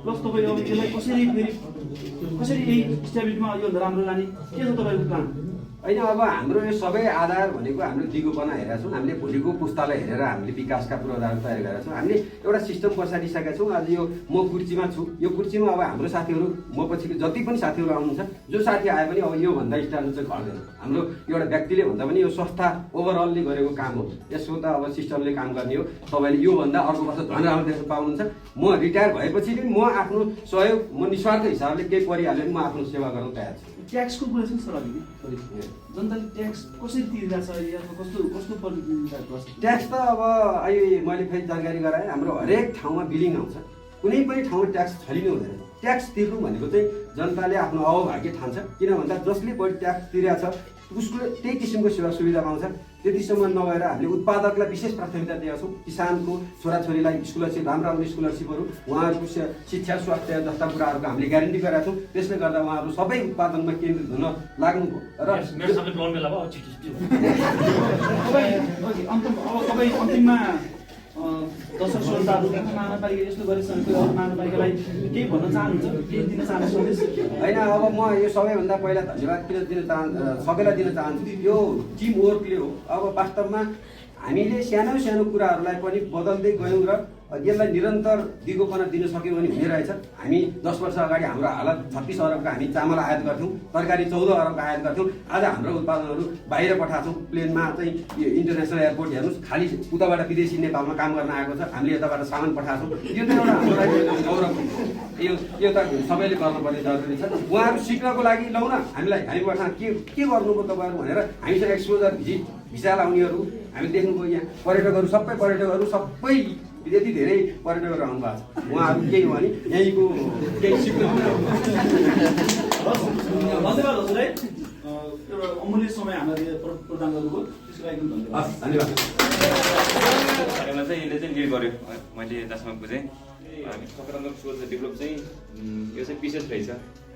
प्लस तपाईँ अब यसलाई कसरी यही स्टेबिलिटीमा योभन्दा राम्रो लाने के छ तपाईँको प्लान? होइन, अब हाम्रो यो सबै आधार भनेको हाम्रो दिगोपना हेरेका छौँ। हामीले भोलिको पुस्तालाई हेरेर हामीले विकासका पूर्वाधार तयार गरेका छौँ। हामीले एउटा सिस्टम बसालिसकेका छौँ। आज यो म कुर्चीमा छु, यो कुर्चीमा अब हाम्रो साथीहरू म पछिको जति पनि साथीहरू आउनुहुन्छ, जो साथी आए पनि अब योभन्दा स्ट्यान्डर्ड चाहिँ घट्दैन। हाम्रो एउटा व्यक्तिले भन्दा पनि यो संस्था ओभरअलले गरेको काम हो। यसको त अब सिस्टमले काम गर्ने हो। तपाईँले योभन्दा अर्को वर्ष झन् राम्रो देख्न पाउनुहुन्छ। म रिटायर भएपछि पनि म आफ्नो सहयोग म निस्वार्थ हिसाबले केही परिहाल्यो भने म आफ्नो सेवा गर्न तयार छु। ट्याक्सको कुरा छ सर, अलिकति जनताले ट्याक्स कसरी तिरिरहेछ या कस्तो ट्याक्स त अब अहिले मैले फेरि जानकारी गराएँ। हाम्रो हरेक ठाउँमा बिलिङ आउँछ, कुनै पनि ठाउँमा ट्याक्स छलिनु हुँदैन। ट्याक्स तिर्नु भनेको चाहिँ जनताले आफ्नो अवभाग्य ठान्छ। किन भन्दा जसले बढी ट्याक्स तिरेको छ उसको त्यही किसिमको सेवा सुविधा पाउँछ। त्यतिसम्म नभएर हामीले उत्पादकलाई विशेष प्राथमिकता दिएका छौँ। किसानको छोराछोरीलाई स्कलरसिप, राम्रो स्कलरसिपहरू, उहाँहरूको शिक्षा स्वास्थ्य जस्ता कुराहरूको हामीले ग्यारेन्टी गरेका छौँ। त्यसले गर्दा उहाँहरू सबै उत्पादनमा केन्द्रित हुन लाग्नुभयो। र तपाईँ अन्तिममा दर्शक श्रोताहरू महानगरपालिका यस्तो गरेछ महानगरपालिकालाई केही भन्न चाहनुहुन्छ, केही दिन चाहनुहुन्छ? होइन, अब म यो सबैभन्दा पहिला धन्यवाद दिन सबैलाई दिन चाहन्छु। यो टिम वर्कले हो। अब वास्तवमा हामीले सानो सानो कुराहरूलाई पनि बदल्दै गयौँ र यसलाई निरन्तर दिगोपना दिन सक्यौँ भने हुने रहेछ। हामी 10 वर्ष अगाडि हाम्रो हालत 36 अरबको हामी चामल आयात गर्थ्यौँ, तरकारी 14 अरबको आयात गर्थ्यौँ। आज हाम्रो उत्पादनहरू बाहिर पठाएको छौँ। प्लेनमा चाहिँ यो इन्टरनेसनल एयरपोर्ट हेर्नुहोस्, खालि उताबाट विदेशी नेपालमा काम गर्न आएको छ। हामीले यताबाट सामान पठाएको छौँ। यो त एउटा हाम्रो लागि गौरव हो। यो त सबैले गर्नुपर्ने जरुरी छ। उहाँहरू सिक्नको लागि लौ न, हामी उहाँसँग के गर्नुभयो तपाईँहरू भनेर हामीसँग एक्सपोजर भिजा लाउनेहरू हामी देख्नुभयो। यहाँ पर्यटकहरू सबै यति धेरै पर्यटकहरू आउनु भएको छ। उहाँहरू केही हो भने यहीँको केही सिक्नु। धन्यवाद हजुर है, एउटा अमूल्य समय हामीलाई प्रदान गर्नुभयो, त्यसको लागि धन्यवाद। धन्यवाद। चाहिँ यसले चाहिँ लिड गर्यो। मैले जहाँसम्म बुझेँ सकारात्मक सोच डेभलप चाहिँ यो चाहिँ विशेष रहेछ।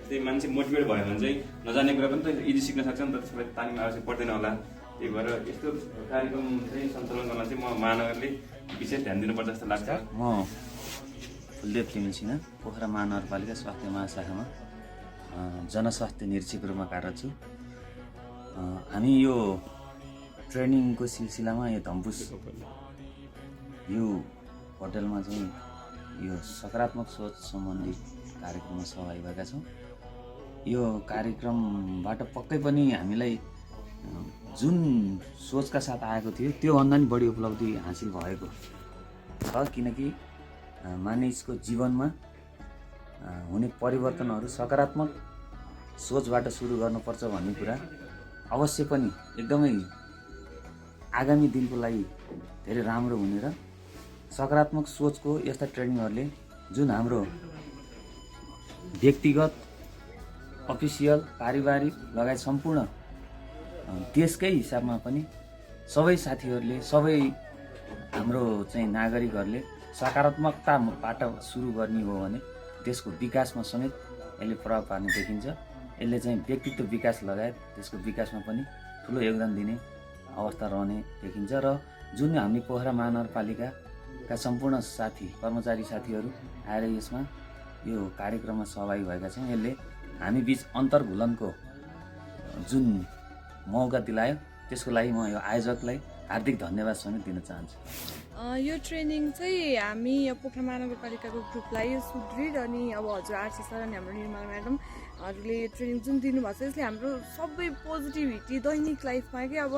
त्यही मान्छे मोटिभेट भयो भने चाहिँ नजाने कुरा पनि त इजी सिक्न सक्छ नि त, त्यसलाई तालिम आवश्यक पर्दैन होला। त्यही भएर यस्तो कार्यक्रम चाहिँ सञ्चालन गर्न चाहिँ म महानगरले विशेष ध्यान दिनुपर्छ जस्तो लाग्छ। म फुलदेव तिमिल सिन्हा, पोखरा महानगरपालिका स्वास्थ्य महाशाखामा जनस्वास्थ्य निरीक्षक रूपमा कार्यरत छु। हामी यो ट्रेनिङको सिलसिलामा यो धम्पुस यो होटलमा चाहिँ यो सकारात्मक सोच सम्बन्धी कार्यक्रममा सहभागी भएका छौँ। यो कार्यक्रमबाट पक्कै पनि हामीलाई जुन सोचका साथ आएको थियो त्योभन्दा नि बढी उपलब्धि हासिल भएको छ। किनकि मानिसको जीवनमा हुने परिवर्तनहरू सकारात्मक सोचबाट सुरु गर्नुपर्छ भन्ने कुरा अवश्य पनि एकदमै आगामी दिनको लागि धेरै राम्रो हुने र सकारात्मक सोचको यस्ता ट्रेनिङहरूले जुन हाम्रो व्यक्तिगत, अफिसियल, पारिवारिक लगायत सम्पूर्ण देशकै हिसाबमा पनि सबै साथीहरूले, सबै हाम्रो चाहिँ नागरिकहरूले सकारात्मकताबाट सुरु गर्ने हो भने देशको विकासमा समेत यसले प्रभाव पार्ने देखिन्छ। यसले चाहिँ व्यक्तित्व विकास लगायत देशको विकासमा पनि ठुलो योगदान दिने अवस्था रहने देखिन्छ। र जुन हामी पोखरा महानगरपालिकाका सम्पूर्ण साथी, कर्मचारी साथीहरू आएर यसमा यो कार्यक्रममा सहभागी भएका छौँ, यसले हामी बिच अन्तर्घुलनको जुन मौका दिलायो त्यसको लागि म यो आयोजकलाई हार्दिक धन्यवाद समेत दिन चाहन्छु। यो ट्रेनिङ चाहिँ हामी पोखरा महानगरपालिकाको ग्रुपलाई सुदृढ अनि अब हजुर आरसी सर अनि हाम्रो निर्मला म्याडमहरूले ट्रेनिङ जुन दिनुभएको छ यसले हाम्रो सबै पोजिटिभिटी दैनिक लाइफमा कि अब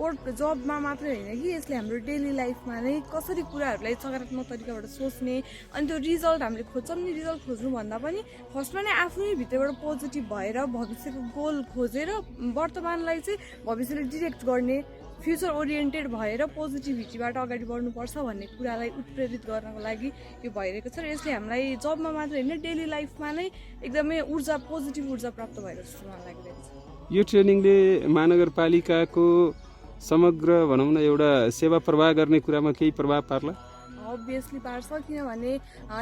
वर्क जबमा मात्रै होइन कि यसले हाम्रो डेली लाइफमा नै कसरी कुराहरूलाई सकारात्मक तरिकाबाट सोच्ने अनि त्यो रिजल्ट हामीले खोज्छौँ नि रिजल्ट खोज्नुभन्दा पनि फर्स्टमा नै आफ्नै भित्रबाट पोजिटिभ भएर भविष्यको गोल खोजेर वर्तमानलाई चाहिँ भविष्यले डिरेक्ट गर्ने फ्युचर ओरिएन्टेड भएर पोजिटिभिटीबाट अगाडि बढ्नुपर्छ भन्ने कुरालाई उत्प्रेरित गर्नको लागि यो भइरहेको छ र यसले हामीलाई जबमा मात्र होइन डेली लाइफमा नै एकदमै ऊर्जा पोजिटिभ ऊर्जा प्राप्त भएको जस्तो मलाई लागिरहेको छ। यो ट्रेनिङले महानगरपालिकाको समग्र भनौँ न एउटा सेवा प्रवाह गर्ने कुरामा केही प्रभाव पार्ला? अभियसली पार्छ किनभने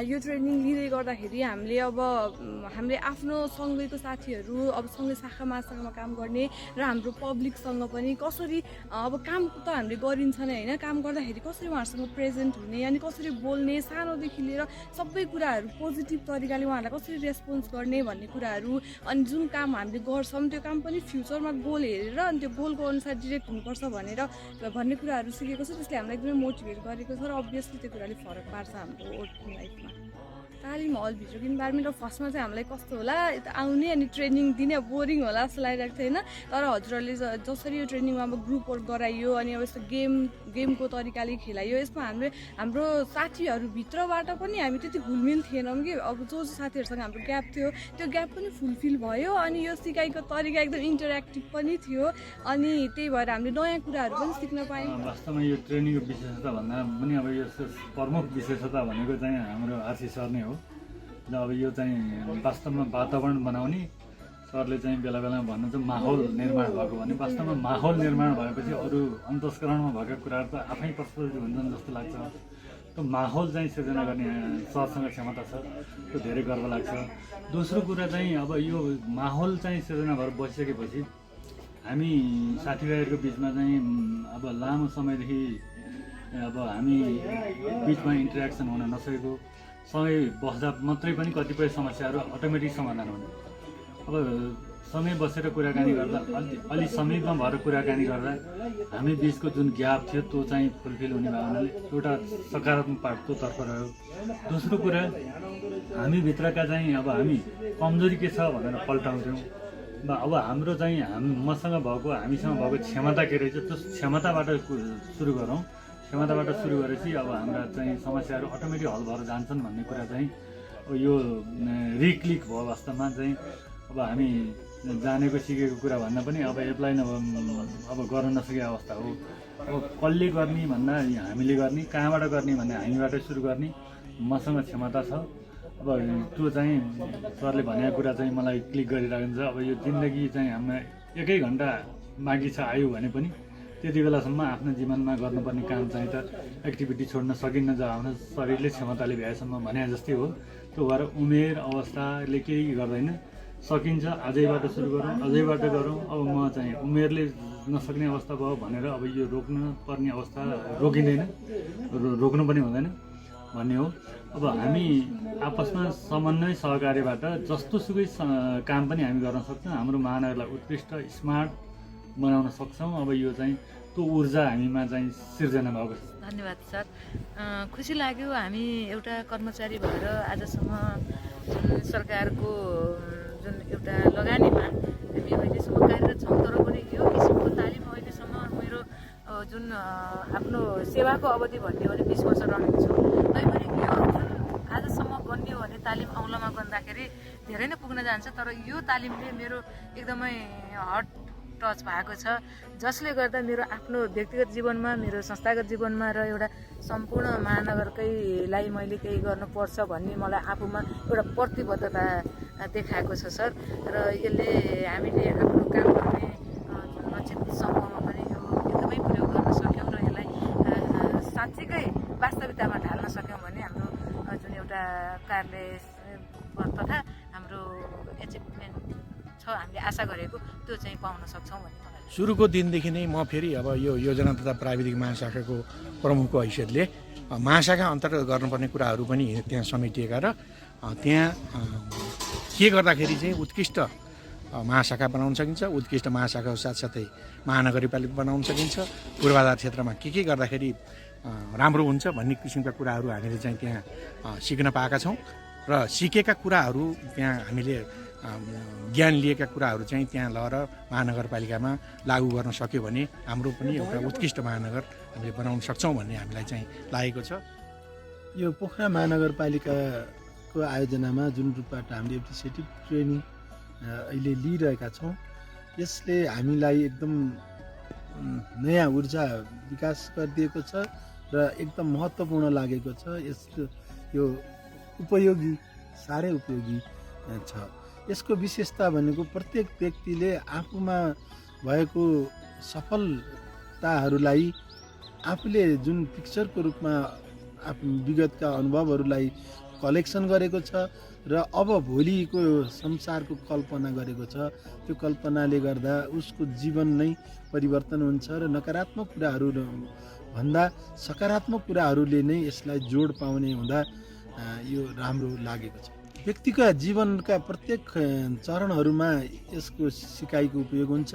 यो ट्रेनिङ लिँदै गर्दाखेरि हामीले आफ्नो सँगैको साथीहरू अब सँगै शाखा महाशाखामा काम गर्ने र हाम्रो पब्लिकसँग पनि कसरी अब काम त हामीले गरिन्छ नै होइन काम गर्दाखेरि कसरी उहाँहरूसँग प्रेजेन्ट हुने अनि कसरी बोल्ने सानोदेखि लिएर सबै कुराहरू पोजिटिभ तरिकाले उहाँहरूलाई कसरी रेस्पोन्स गर्ने भन्ने कुराहरू अनि जुन काम हामीले गर्छौँ त्यो काम पनि फ्युचरमा गोल हेरेर अनि त्यो गोलको अनुसार डिरेक्ट हुनुपर्छ भन्ने कुराहरू सिकेको छ त्यसले हामीलाई एकदमै मोटिभेट गरेको छ र अभियसली त्यो कुराले फरक पार्छ हाम्रो वर्किङ लाइफमा। तालिम हलभित्रको इन्भाइरोमेन्ट फर्स्टमा चाहिँ हामीलाई कस्तो होला यता आउने अनि ट्रेनिङ दिने बोरिङ होला जस्तो लागिरहेको थियो होइन तर हजुरहरूले जसरी यो ट्रेनिङमा अब ग्रुप वर्क गराइयो अनि अब यस्तो गेमको तरिकाले खेलाइयो यसमा हाम्रो साथीहरूभित्रबाट पनि हामी त्यति घुलमिल थिएनौँ कि अब जो साथीहरूसँग हाम्रो ग्याप थियो त्यो ग्याप पनि फुलफिल भयो अनि यो सिकाइको तरिका एकदम इन्टरेक्टिभ पनि थियो अनि त्यही भएर हामीले नयाँ कुराहरू पनि सिक्न पायौँ। वास्तवमा यो ट्रेनिङको विशेषता भन्दा पनि अब यो प्रमुख विशेषता भनेको चाहिँ हाम्रो आरसी सर नै हो। अब यो चाहिँ वास्तवमा वातावरण बनाउने सरले चाहिँ बेला बेलामा भन्नुहुन्छ माहौल निर्माण भएको भने वास्तवमा माहौल निर्माण भएपछि अरू अन्तस्करणमा भएका कुराहरू त आफै प्रस्फुटित हुन्छन् जस्तो लाग्छ। त्यो माहौल चाहिँ सिर्जना गर्ने सरसँग क्षमता छ त्यो धेरै गर्व लाग्छ। दोस्रो कुरा चाहिँ अब यो माहौल चाहिँ सिर्जना भएर बसिसकेपछि हामी साथीभाइहरूको बिचमा चाहिँ अब लामो समयदेखि अब हामी बिचमा इन्टरेक्सन हुन नसकेको सँगै बस्दा मात्रै पनि कतिपय समस्याहरू अटोमेटिक समाधान हुने अब सँगै बसेर कुराकानी गर्दा अलि समीपमा भएर कुराकानी गर्दा हामी बिचको जुन ग्याप थियो त्यो चाहिँ फुलफिल हुने भयो हुनाले एउटा सकारात्मक पार्ट त्योतर्फ रह्यो। दोस्रो कुरा हामीभित्रका चाहिँ अब हामी कमजोरी के छ भनेर पल्टाउँथ्यौँ अब हाम्रो चाहिँ मसँग भएको हामीसँग भएको क्षमता के रहेछ त्यो क्षमताबाट सुरु गरौँ। क्षमताबाट सुरु गरेपछि अब हाम्रा चाहिँ समस्याहरू अटोमेटिक हल भएर जान्छन् भन्ने कुरा चाहिँ यो रिक्लिक भयो। वास्तवमा चाहिँ अब हामी जानेको सिकेको कुरा भन्दा पनि अब एप्लाई अब गर्न नसकेको अवस्था हो। अब कसले गर्ने भन्दा हामीले गर्ने कहाँबाट गर्ने भन्दा हामीबाटै सुरु गर्ने मसँग क्षमता छ। अब त्यो चाहिँ सरले भनेको कुरा चाहिँ मलाई क्लिक गरिरहेको छ। अब यो जिन्दगी चाहिँ हामीलाई 1 घन्टा बाँकी छ आयो भने पनि त्यति बेलासम्म आफ्नो जीवनमा गर्नुपर्ने काम चाहिँ त एक्टिभिटी छोड्न सकिन्न जब आफ्नो शरीरले क्षमताले भ्याएसम्म भने जस्तै हो। त्यो भएर उमेर अवस्थाले केही गर्दैन सकिन्छ आजैबाट सुरु गरौँ अझैबाट गरौँ। अब म चाहिँ उमेरले नसक्ने अवस्था भयो भनेर अब यो रोक्न पर्ने अवस्था रोकिँदैन रोक्नु पनि हुँदैन भन्ने हो। अब हामी आपसमा समन्वय सहकार्यबाट जस्तो सुकै काम पनि हामी गर्न सक्छौँ। हाम्रो महानगरलाई उत्कृष्ट स्मार्ट बनाउन सक्छौँ। अब यो चाहिँ त्यो ऊर्जा हामीमा चाहिँ सिर्जना भएको छ। धन्यवाद सर। खुसी लाग्यो हामी एउटा कर्मचारी भएर आजसम्म जुन सरकारको जुन एउटा लगानीमा हामी अहिलेसम्म कार्यरत छौँ तर पनि यो किसिमको तालिम अहिलेसम्म मेरो जुन आफ्नो सेवाको अवधि भन्ने हो भने 20 वर्ष रहेको छु तैपनि यो जुन आजसम्म बन्यो भने तालिम औँलामा बन्दाखेरि धेरै नै पुग्न जान्छ तर यो तालिमले मेरो एकदमै हट टच भएको छ जसले गर्दा मेरो आफ्नो व्यक्तिगत जीवनमा मेरो संस्थागत जीवनमा र एउटा सम्पूर्ण महानगरकैलाई मैले केही गर्नुपर्छ भन्ने मलाई आफूमा एउटा प्रतिबद्धता देखाएको छ सर र यसले हामीले आफ्नो काम गर्ने लक्षित समूहमा पनि यो एकदमै प्रयोग गर्न सक्यौँ र यसलाई साँच्चीकै वास्तविकतामा ढाल्न सक्यौँ भने हाम्रो जुन एउटा कार्यालय तथा हाम्रो एचिभमेन्ट छ हामीले आशा गरेको त्यो चाहिँ पाउन सक्छौँ भन्ने मलाई सुरुको दिनदेखि नै म फेरि अब यो योजना तथा प्राविधिक महाशाखाको प्रमुखको हैसियतले महाशाखा अन्तर्गत गर्नुपर्ने कुराहरू पनि त्यहाँ समेटिएका र त्यहाँ के गर्दाखेरि चाहिँ उत्कृष्ट महाशाखा बनाउन सकिन्छ, उत्कृष्ट महाशाखाको साथसाथै महानगरपालिका बनाउन सकिन्छ। पूर्वाधार क्षेत्रमा के गर्दाखेरि राम्रो हुन्छ भन्ने किसिमका कुराहरू हामीले चाहिँ त्यहाँ सिक्न पाएका छौँ र सिकेका कुराहरू त्यहाँ हामीले ज्ञान लिएका कुराहरू चाहिँ त्यहाँ लगेर महानगरपालिकामा लागू गर्न सक्यो भने हाम्रो पनि एउटा उत्कृष्ट महानगर हामीले बनाउन सक्छौँ भन्ने हामीलाई चाहिँ लागेको छ। यो पोखरा महानगरपालिकाको आयोजनामा जुन रूपबाट हामीले एप्रिसिएटिभ ट्रेनिङ अहिले लिइरहेका छौँ, यसले हामीलाई एकदम नयाँ ऊर्जा विकास गरिदिएको छ र एकदम महत्त्वपूर्ण लागेको छ। यो उपयोगी, साह्रै उपयोगी छ। यसको विशेषता भनेको प्रत्येक व्यक्तिले आफूमा भएको सफलताहरूलाई आफूले जुन पिक्चरको रूपमा आफ्नो विगतका अनुभवहरूलाई कलेक्सन गरेको छ र अब भोलिको संसारको कल्पना गरेको छ। त्यो कल्पनाले गर्दा उसको जीवन नै परिवर्तन हुन्छ र नकारात्मक कुराहरू भन्दा सकारात्मक कुराहरूले नै यसलाई जोड पाउने हुँदा यो राम्रो लागेको छ। व्यक्तिका जीवनका प्रत्येक चरणहरूमा यसको सिकाइको उपयोग हुन्छ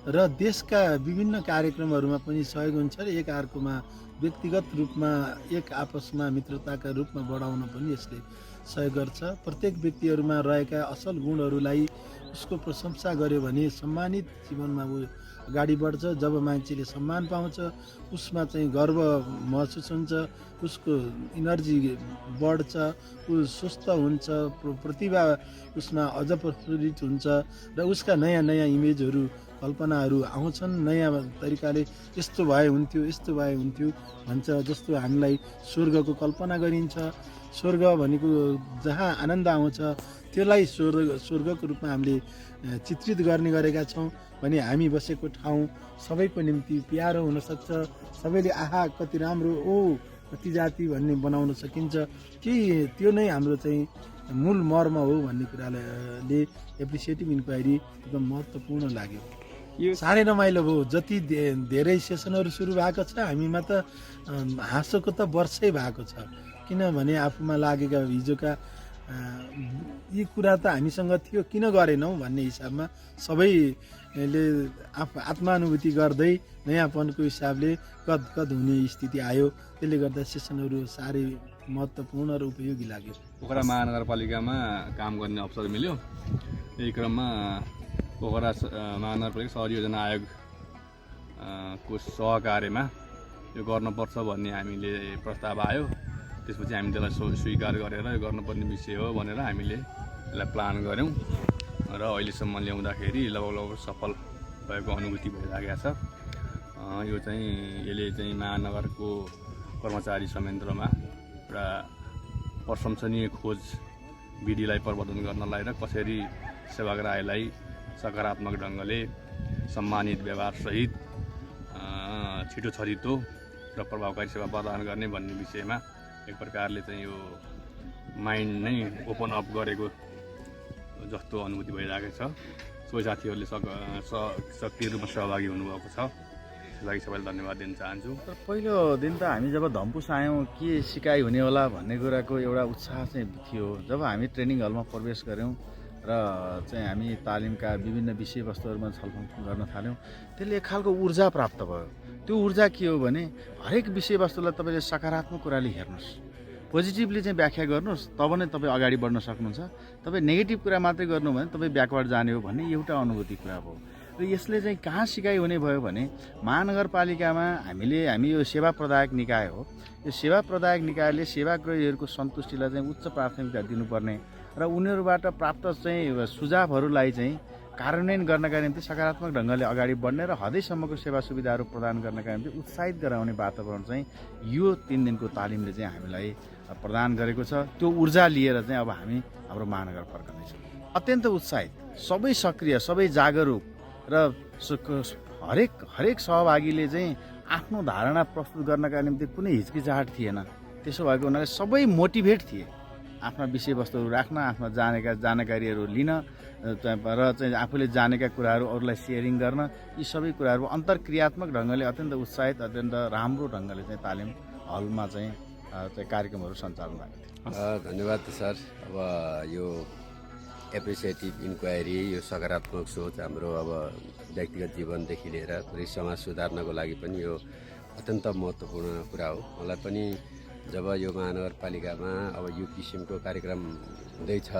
र देशका विभिन्न कार्यक्रमहरूमा पनि सहयोग हुन्छ र एक अर्कोमा व्यक्तिगत रूपमा एक आपसमा मित्रताका रूपमा बढाउन पनि यसले सहयोग गर्छ। प्रत्येक व्यक्तिहरूमा रहेका असल गुणहरूलाई उसको प्रशंसा गर्यो भने सम्मानित जीवनमा ऊ अगाडि बढ्छ। जब मान्छेले सम्मान पाउँछ उसमा चाहिँ गर्व महसुस हुन्छ, उसको इनर्जी बढ्छ, ऊ स्वस्थ हुन्छ, प्रतिभा उसमा अझ प्रफुल्लित हुन्छ र उसका नयाँ नयाँ इमेजहरू कल्पनाहरू आउँछन्। नयाँ तरिकाले यस्तो भए हुन्थ्यो, यस्तो भए हुन्थ्यो भन्छ। जस्तो हामीलाई स्वर्गको कल्पना गरिन्छ, स्वर्ग भनेको जहाँ आनन्द आउँछ त्यसलाई स्वर्गको रूपमा हामीले चित्रित गर्ने गरेका छौँ भने हामी बसेको ठाउँ सबैको निम्ति प्यारो हुनसक्छ। सबैले आहा कति राम्रो, ओ कति जाति भन्ने बनाउन सकिन्छ कि त्यो नै हाम्रो चाहिँ मूल मर्म हो भन्ने कुराले एप्रिसिएटिभ इन्क्वायरी एकदम महत्त्वपूर्ण लाग्यो। साह्रै रमाइलो भयो। जति धेरै सेसनहरू सुरु भएको छ हामीमा त हाँसोको त वर्षै भएको छ, किनभने आफूमा लागेका हिजोका यी कुरा त हामीसँग थियो किन गरेनौँ भन्ने हिसाबमा सबैले आत्मानुभूति गर्दै नयाँपनको हिसाबले कद हुने स्थिति आयो। त्यसले गर्दा सेसनहरू साह्रै महत्त्वपूर्ण र उपयोगी लाग्यो। पोखरा महानगरपालिकामा काम गर्ने अवसर मिल्यो। यही क्रममा पोखरा महानगरपालिका सहर योजना आयोग को सहकार्यमा यो गर्नुपर्छ भन्ने हामीले प्रस्ताव आयो। त्यसपछि हामी त्यसलाई स्वीकार गरेर यो गर्नुपर्ने विषय हो भनेर हामीले यसलाई प्लान गऱ्यौँ र अहिलेसम्म ल्याउँदाखेरि लगभग सफल भएको अनुभूति भइरहेको छ। यो चाहिँ यसले चाहिँ महानगरको कर्मचारी संयन्त्रमा एउटा प्रशंसनीय खोज विधिलाई प्रवर्धन गर्नलाई र कसरी सेवाग्राहीलाई सकारात्मक ढङ्गले सम्मानित व्यवहारसहित छिटो छरितो र प्रभावकारी सेवा प्रदान गर्ने भन्ने विषयमा एक प्रकारले चाहिँ यो माइन्ड नै ओपन अप गरेको जस्तो अनुभूति भइरहेको छ। सबै साथीहरूले सक्रिय रूपमा सहभागी हुनुभएको छ। त्यसको लागि सबैलाई धन्यवाद दिन चाहन्छु। पहिलो दिन त हामी जब धम्पुस आयौँ के सिकाइ हुने होला भन्ने कुराको एउटा उत्साह चाहिँ थियो। जब हामी ट्रेनिङ हलमा प्रवेश गऱ्यौँ र चाहिँ हामी तालिमका विभिन्न विषयवस्तुहरूमा छलफल गर्न थाल्यौँ, त्यसले एक खालको ऊर्जा प्राप्त भयो। त्यो ऊर्जा के हो भने हरेक विषयवस्तुलाई तपाईँले सकारात्मक कुराले हेर्नुहोस्, पोजिटिभली चाहिँ व्याख्या गर्नुहोस्, तब नै तपाईँ अगाडि बढ्न सक्नुहुन्छ। तपाईँ नेगेटिभ कुरा मात्रै गर्नु भने तपाईँ ब्याकवर्ड जाने हो भन्ने एउटा अनुभूति कुरा भयो। र यसले चाहिँ कहाँ सिकाइ हुने भयो भने महानगरपालिकामा हामी यो सेवा प्रदायक निकाय हो। यो सेवा प्रदायक निकायले सेवाग्राहीहरूको सन्तुष्टिलाई चाहिँ उच्च प्राथमिकता दिनुपर्ने र उनीहरूबाट प्राप्त चाहिँ सुझावहरूलाई चाहिँ कार्यान्वयन गर्नका निम्ति सकारात्मक ढङ्गले अगाडि बढ्ने र हदैसम्मको सेवा सुविधाहरू प्रदान गर्नका निम्ति उत्साहित गराउने वातावरण चाहिँ यो 3 दिनको तालिमले चाहिँ हामीलाई प्रदान गरेको छ। त्यो ऊर्जा लिएर चाहिँ अब हामी हाम्रो महानगर फर्कनेछौँ अत्यन्त उत्साहित, सबै सक्रिय, सबै जागरुक र हरेक सहभागीले चाहिँ आफ्नो धारणा प्रस्तुत गर्नका निम्ति कुनै हिचकिचाहट थिएन। त्यसो भएको हुनाले सबै मोटिभेट थिए आफ्ना विषयवस्तुहरू राख्न, आफ्ना जानकारीहरू लिन र चाहिँ आफूले जानेका कुराहरू अरूलाई सेयरिङ गर्न। यी सबै कुराहरू अन्तर्क्रियात्मक ढङ्गले अत्यन्त उत्साहित, अत्यन्त राम्रो ढङ्गले चाहिँ तालिम हलमा चाहिँ कार्यक्रमहरू सञ्चालन भएको थियो। धन्यवाद सर। अब यो एप्रिसिएटिभ इन्क्वायरी, यो सकारात्मक सोच हाम्रो अब व्यक्तिगत जीवनदेखि लिएर पुरै समाज सुधार्नको लागि पनि यो अत्यन्त महत्त्वपूर्ण कुरा हो। मलाई पनि जब यो महानगरपालिकामा अब यो किसिमको कार्यक्रम हुँदैछ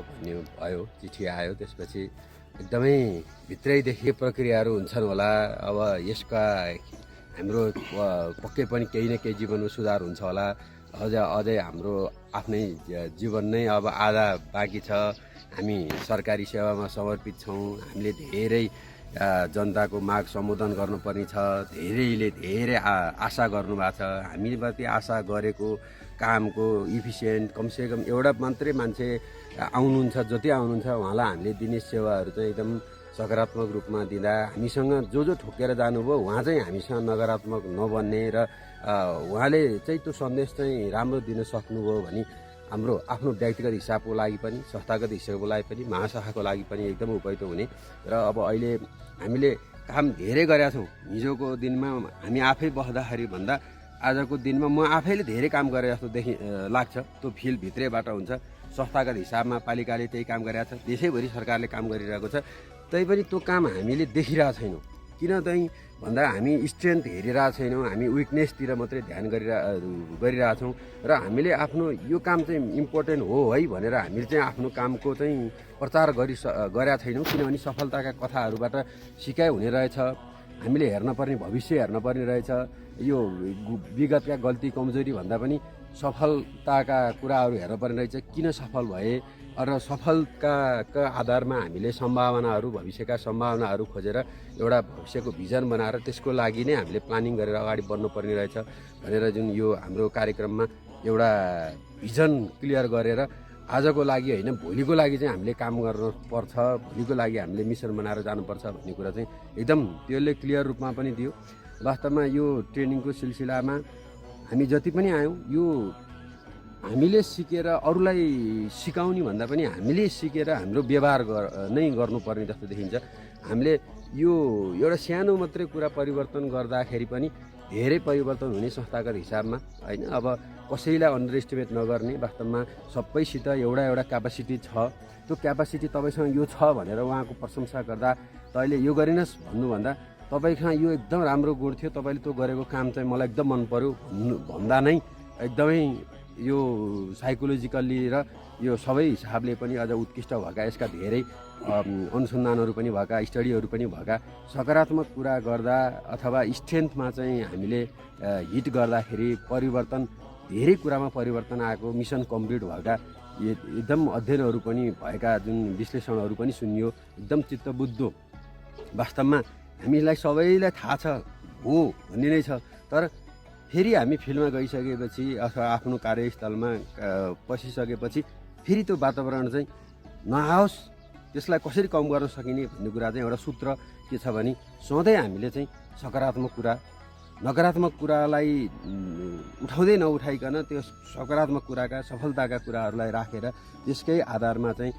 भन्ने भयो, चिठी आयो, त्यसपछि एकदमै भित्रैदेखि प्रक्रियाहरू हुन्छन् होला। अब यसका हाम्रो पक्कै पनि केही न केही जीवनमा सुधार हुन्छ होला। अझै हाम्रो आफ्नै जीवन नै अब आधा बाँकी छ। हामी सरकारी सेवामा समर्पित छौँ। हामीले धेरै जनताको माग सम्बोधन गर्नुपर्ने छ। धेरै आशा गर्नुभएको छ। हामीमाथि आशा गरेको कामको इफिसियन्ट कमसेकम एउटा मात्रै मान्छे आउनुहुन्छ, जति आउनुहुन्छ उहाँलाई हामीले दिने सेवाहरू चाहिँ एकदम सकारात्मक रूपमा दिँदा हामीसँग जो ठोकेर जानुभयो उहाँ चाहिँ हामीसँग नकारात्मक नबन्ने र उहाँले चाहिँ त्यो सन्देश चाहिँ राम्रो दिन सक्नुभयो भने हाम्रो आफ्नो व्यक्तिगत हिसाबको लागि पनि, संस्थागत हिसाबको लागि पनि, महाशाखाको लागि पनि एकदम उपयुक्त हुने। र अब अहिले हामीले काम धेरै गरेका छौँ। हिजोको दिनमा हामी आफै बस्दाखेरि भन्दा आजको दिनमा म आफैले धेरै काम गरे जस्तो लाग्छ। त्यो फिल भित्रैबाट हुन्छ। संस्थागत हिसाबमा पालिकाले त्यही काम गरिरहेको छ, देशैभरि सरकारले काम गरिरहेको छ। तैपनि त्यो काम हामीले देखिरहेको छैनौँ। किन भन्दा हामी स्ट्रेन्थ हेरिरहेको छैनौँ, हामी विकनेसतिर मात्रै ध्यान गरिरहेछौँ। र हामीले आफ्नो यो काम चाहिँ इम्पोर्टेन्ट हो है भनेर हामीले चाहिँ आफ्नो कामको चाहिँ प्रचार गरेका छैनौँ। किनभने सफलताका कथाहरूबाट सिकाइ हुने रहेछ। हामीले हेर्नुपर्ने भविष्य हेर्नुपर्ने रहेछ। यो विगतका गल्ती कमजोरी भन्दा पनि सफलताका कुराहरू हेर्नुपर्ने रहेछ। किन सफल भए र सफलताका आधारमा हामीले सम्भावनाहरू, भविष्यका सम्भावनाहरू खोजेर एउटा भविष्यको भिजन बनाएर त्यसको लागि नै हामीले प्लानिङ गरेर अगाडि बढ्नुपर्ने रहेछ भनेर जुन यो हाम्रो कार्यक्रममा एउटा भिजन क्लियर गरेर आजको लागि होइन भोलिको लागि चाहिँ हामीले काम गर्नुपर्छ, भोलिको लागि हामीले मिसन बनाएर जानुपर्छ भन्ने कुरा चाहिँ एकदम त्यसले क्लियर रूपमा पनि दियो। वास्तवमा यो ट्रेनिङको सिलसिलामा हामी जति पनि आयौँ, यो हामीले सिकेर अरूलाई सिकाउने भन्दा पनि हामीले सिकेर हाम्रो व्यवहार नै गर्नुपर्ने जस्तो देखिन्छ। हामीले यो एउटा सानो मात्रै कुरा परिवर्तन गर्दाखेरि पनि धेरै परिवर्तन हुने संस्थागत हिसाबमा होइन। अब कसैलाई अन्डर एस्टिमेट नगर्ने। वास्तवमा सबैसित एउटा क्यापासिटी छ। त्यो क्यापासिटी तपाईँसँग यो छ भनेर उहाँको प्रशंसा गर्दा तैँले यो गरिनस् भन्नुभन्दा तपाईँसँग यो एकदम राम्रो गुण थियो, तपाईँले त्यो गरेको काम चाहिँ मलाई एकदम मन पर्यो भन्दा नै एकदमै यो साइकोलोजिकल्ली र यो सबै हिसाबले पनि अझ उत्कृष्ट भएका, यसका धेरै अनुसन्धानहरू पनि भएका, स्टडीहरू पनि भएका सकारात्मक कुरा गर्दा अथवा स्ट्रेन्थमा चाहिँ हामीले हिट गर्दाखेरि परिवर्तन, धेरै कुरामा परिवर्तन आएको, मिसन कम्प्लिट भएका एकदम अध्ययनहरू पनि भएका, जुन विश्लेषणहरू पनि सुनियो, एकदम चित्त बुझ्दो। वास्तवमा हामीलाई सबैलाई थाहा छ हो भन्ने नै छ। तर फेरि हामी फिल्डमा गइसकेपछि अथवा आफ्नो कार्यस्थलमा पसिसकेपछि फेरि त्यो वातावरण चाहिँ नआओस्, त्यसलाई कसरी कम गर्न सकिने भन्ने कुरा चाहिँ एउटा सूत्र के छ भने सधैँ हामीले चाहिँ सकारात्मक कुरा, नकारात्मक कुरालाई उठाउँदै नउठाइकन त्यो सकारात्मक कुराका, सफलताका कुराहरूलाई राखेर त्यसकै आधारमा चाहिँ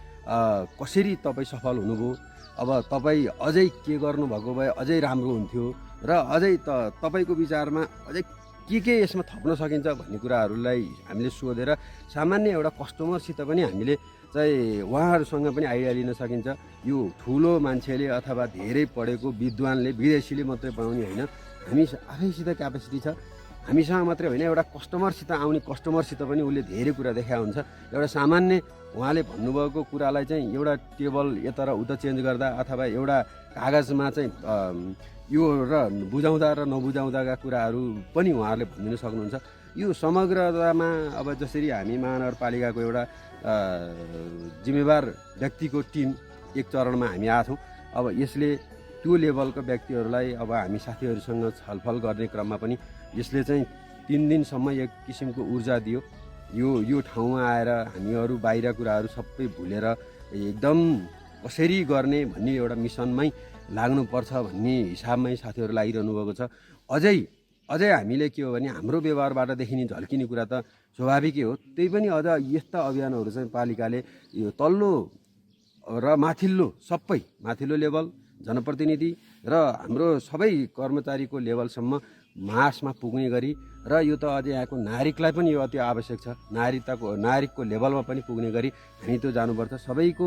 कसरी तपाईँ सफल हुनुभयो, अब तपाईँ अझै के गर्नुभएको भए अझै राम्रो हुन्थ्यो र अझै तपाईँको विचारमा अझै के यसमा थप्न सकिन्छ भन्ने कुराहरूलाई हामीले सोधेर सामान्य एउटा कस्टमरसित पनि हामीले चाहिँ उहाँहरूसँग पनि आइडिया लिन सकिन्छ। यो ठुलो मान्छेले अथवा धेरै पढेको विद्वानले, विदेशीले मात्रै बनाउने होइन, हामी आफैसित क्यापेसिटी छ। हामीसँग मात्रै होइन, एउटा कस्टमरसित आउने कस्टमरसित पनि उसले धेरै कुरा देखाएको हुन्छ। एउटा सामान्य उहाँले भन्नुभएको कुरालाई चाहिँ एउटा टेबल यता र उता चेन्ज गर्दा अथवा एउटा कागजमा चाहिँ यो र बुझाउँदा र नबुझाउँदाका कुराहरू पनि उहाँहरूले भनिदिन सक्नुहुन्छ। यो समग्रतामा अब जसरी हामी महानगरपालिकाको एउटा जिम्मेवार व्यक्तिको टिम एक चरणमा हामी आछौँ। अब यसले त्यो लेभलको व्यक्तिहरूलाई अब हामी साथीहरूसँग छलफल गर्ने क्रममा पनि यसले चाहिँ 3 दिनसम्म एक किसिमको ऊर्जा दियो। यो ठाउँमा आएर हामीहरू बाहिर कुराहरू सबै भुलेर एकदम कसरी गर्ने भन्ने एउटा मिसनमै लाग्नुपर्छ भन्ने हिसाबमै साथीहरू लागिरहनु भएको छ। अझै हामीले के हो भने हाम्रो व्यवहारबाट देखिने झल्किने कुरा त स्वाभाविकै हो। त्यही पनि अझ यस्ता अभियानहरू चाहिँ पालिकाले यो तल्लो र माथिल्लो सबै, माथिल्लो लेभल जनप्रतिनिधि र हाम्रो सबै कर्मचारीको लेभलसम्म मासमा पुग्ने गरी र यो त अझै यहाँको नागरिकलाई पनि यो अति आवश्यक छ। नागरिकको लेभलमा पनि पुग्ने गरी हामी त्यो जानुपर्छ। सबैको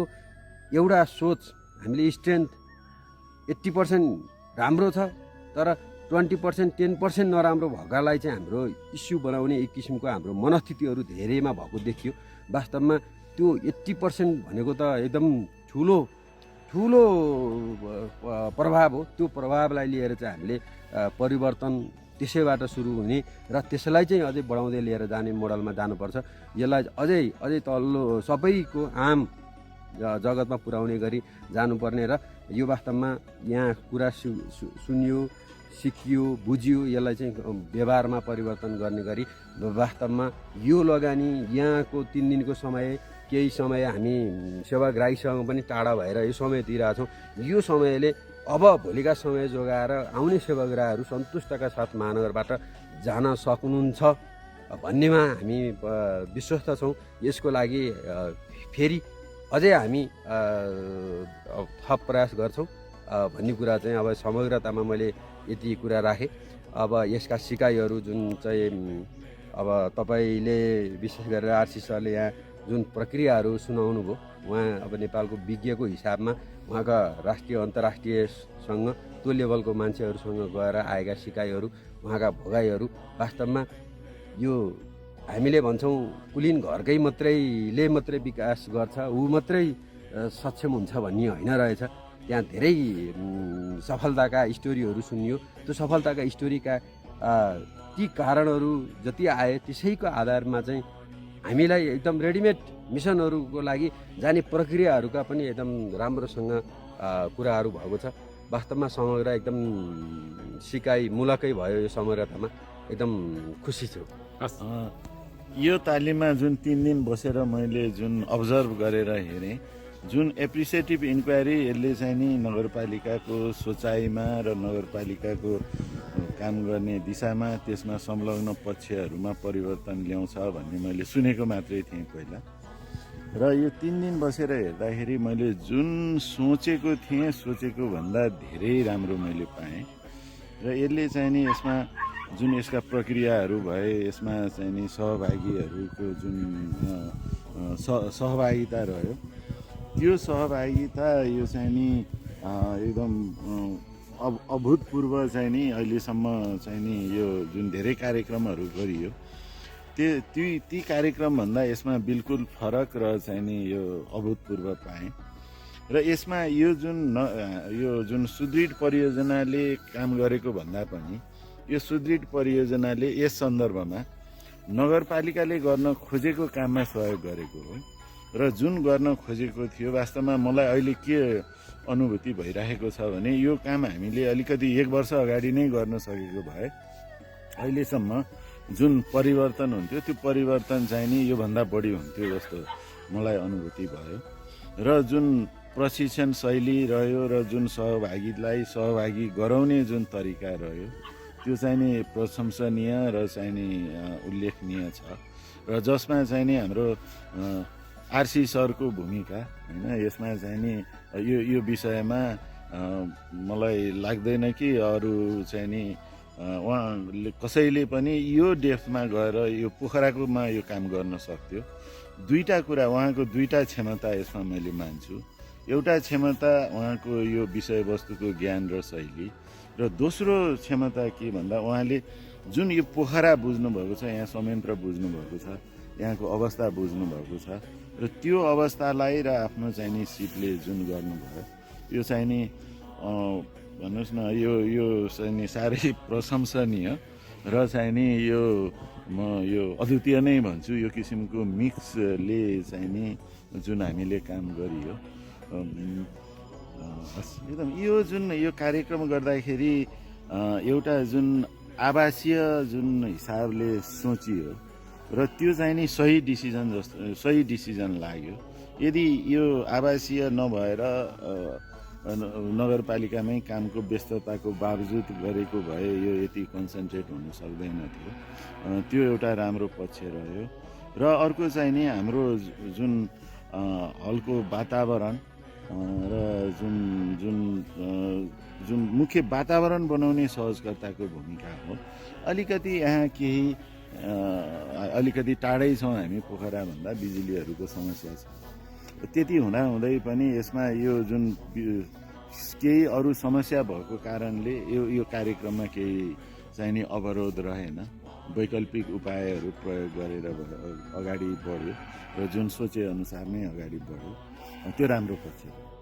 एउटा सोच हामीले स्ट्रेन्थ 80% राम्रो छ, तर 20% 10% नराम्रो भएकालाई चाहिँ हाम्रो इस्यु बनाउने एक किसिमको हाम्रो मनस्थितिहरू धेरैमा भएको देखियो। वास्तवमा त्यो 80% भनेको त एकदम ठुलो प्रभाव हो। त्यो प्रभावलाई लिएर चाहिँ हामीले परिवर्तन त्यसैबाट सुरु हुने र त्यसलाई चाहिँ अझै बढाउँदै लिएर जाने मोडलमा जानुपर्छ। यसलाई अझै तल्लो सबैको आम जगतमा पुर्याउने गरी जानुपर्ने र यो वास्तवमा यहाँ कुरा सुनियो, सिकियो, बुझियो, यसलाई चाहिँ व्यवहारमा परिवर्तन गर्ने गरी वास्तवमा यो लगानी यहाँको 3 दिनको समय, केही समय हामी सेवाग्राहीसँग पनि टाढा भएर यो समय दिइरहेछौँ। यो समयले अब भोलिका समय जोगाएर आउने सेवाग्राहीहरू सन्तुष्टका साथ महानगरबाट जान सक्नुहुन्छ भन्नेमा हामी विश्वस्त छौँ। यसको लागि फेरि अझै हामी थप प्रयास गर्छौँ भन्ने कुरा चाहिँ अब समग्रतामा मैले यति कुरा राखेँ। अब यसका सिकाइहरू जुन चाहिँ अब तपाईँले विशेष गरेर आरसी सरले यहाँ जुन प्रक्रियाहरू सुनाउनु भयो, उहाँ अब नेपालको विज्ञको हिसाबमा उहाँका राष्ट्रिय अन्तर्राष्ट्रियसँग त्यो लेभलको मान्छेहरूसँग गएर आएका सिकाइहरू, उहाँका भोगाइहरू वास्तवमा यो हामीले भन्छौँ कुलीन घरकै मात्रै विकास गर्छ, ऊ मात्रै सक्षम हुन्छ भन्ने होइन रहेछ। त्यहाँ धेरै सफलताका स्टोरीहरू सुनियो। त्यो सफलताका स्टोरीका ती कारणहरू जति आए त्यसैको आधारमा चाहिँ हामीलाई एकदम रेडिमेड मिसनहरूको लागि जाने प्रक्रियाहरूका पनि एकदम राम्रोसँग कुराहरू भएको छ। वास्तवमा समग्र एकदम सिकाइमूलकै भयो। यो समग्रतामा एकदम खुसी छु। यो तालिममा जुन 3 दिन बसेर मैले जुन अब्जर्भ गरेर हेरेँ, जुन एप्रिसिएटिभ इन्क्वायरी यसले चाहिँ नि नगरपालिकाको सोचाइमा र नगरपालिकाको काम गर्ने दिशामा त्यसमा संलग्न पक्षहरूमा परिवर्तन ल्याउँछ भन्ने मैले सुनेको मात्रै थिएँ पहिला। र यो 3 दिन बसेर हेर्दाखेरि मैले जुन सोचेको थिएँ सोचेको भन्दा धेरै राम्रो मैले पाएँ। र यसले चाहिँ नि यसमा जुन यसका प्रक्रियाहरू भए, यसमा चाहिँ नि सहभागीहरूको जुन सहभागिता रह्यो, त्यो सहभागिता यो चाहिँ नि एकदम अभूतपूर्व चाहिँ नि अहिलेसम्म चाहिँ नि यो जुन धेरै कार्यक्रमहरू गरियो ती कार्यक्रमभन्दा यसमा बिल्कुल फरक र चाहिँ नि यो अभूतपूर्व पाएँ। र यसमा यो जुन सुदृढ परियोजनाले काम गरेको भन्दा पनि यो सुदृढ परियोजनाले यस सन्दर्भमा नगरपालिकाले गर्न खोजेको काममा सहयोग गरेको हो। र जुन गर्न खोजेको थियो वास्तवमा मलाई अहिले के अनुभूति भइरहेको छ भने यो काम हामीले अलिकति 1 वर्ष अगाडि नै गर्न सकेको भए अहिलेसम्म जुन परिवर्तन हुन्थ्यो त्यो परिवर्तन चाहिँ नि योभन्दा बढी हुन्थ्यो जस्तो मलाई अनुभूति भयो। र जुन प्रशिक्षण शैली रह्यो र जुन सहभागीलाई सहभागी गराउने जुन तरिका रह्यो त्यो चाहिँ नि प्रशंसनीय र चाहिँ नि उल्लेखनीय छ। र जसमा चाहिँ नि हाम्रो आरसी सरको भूमिका हैन, यसमा चाहिँ नि यो विषयमा मलाई लाग्दैन कि अरू चाहिँ नि उहाँले कसैले पनि यो डेप्थमा गएर यो पोखराकोमा यो काम गर्न सक्थ्यो। दुईटा कुरा उहाँको दुईटा क्षमता यसमा मैले मान्छु। एउटा क्षमता उहाँको यो विषयवस्तुको ज्ञान र शैली, र दोस्रो क्षमता के भन्दा उहाँले जुन यो पोखरा बुझ्नुभएको छ, यहाँ संयन्त्र बुझ्नुभएको छ, यहाँको अवस्था बुझ्नुभएको छ, र त्यो अवस्थालाई र आफ्नो चाहिँ नि सिपले जुन गर्नुभयो यो चाहिँ नि भन्नुहोस् न यो चाहिँ नि साह्रै प्रशंसनीय र चाहिँ नि म यो अद्वितीय नै भन्छु। यो किसिमको मिक्सले चाहिँ नि जुन हामीले काम गरियो एकदम यो कार्यक्रम गर्दाखेरि एउटा जुन आवासीय जुन हिसाबले सोचियो र त्यो चाहिँ नि सही डिसिजन लाग्यो। यदि यो आवासीय नभएर नगरपालिकामै कामको व्यस्तताको बावजुद गरेको भए यो यति कन्सन्ट्रेट हुन सक्दैन थियो। त्यो एउटा राम्रो पक्ष रह्यो। र अर्को चाहिँ नि हाम्रो जुन हलको वातावरण र जुन मुख्य वातावरण बनाउने सहजकर्ताको भूमिका हो। अलिकति यहाँ अलिकति टाढै छौँ हामी पोखराभन्दा, बिजुलीहरूको समस्या छ। त्यति हुँदाहुँदै पनि यसमा यो जुन केही अरू समस्या भएको कारणले यो कार्यक्रममा केही चाहिँ नि अवरोध रहेन, वैकल्पिक उपायहरू प्रयोग गरेर अगाडि बढ्यो र जुन सोचे अनुसार नै अगाडि बढ्यो, त्यो राम्रो पक्ष हो।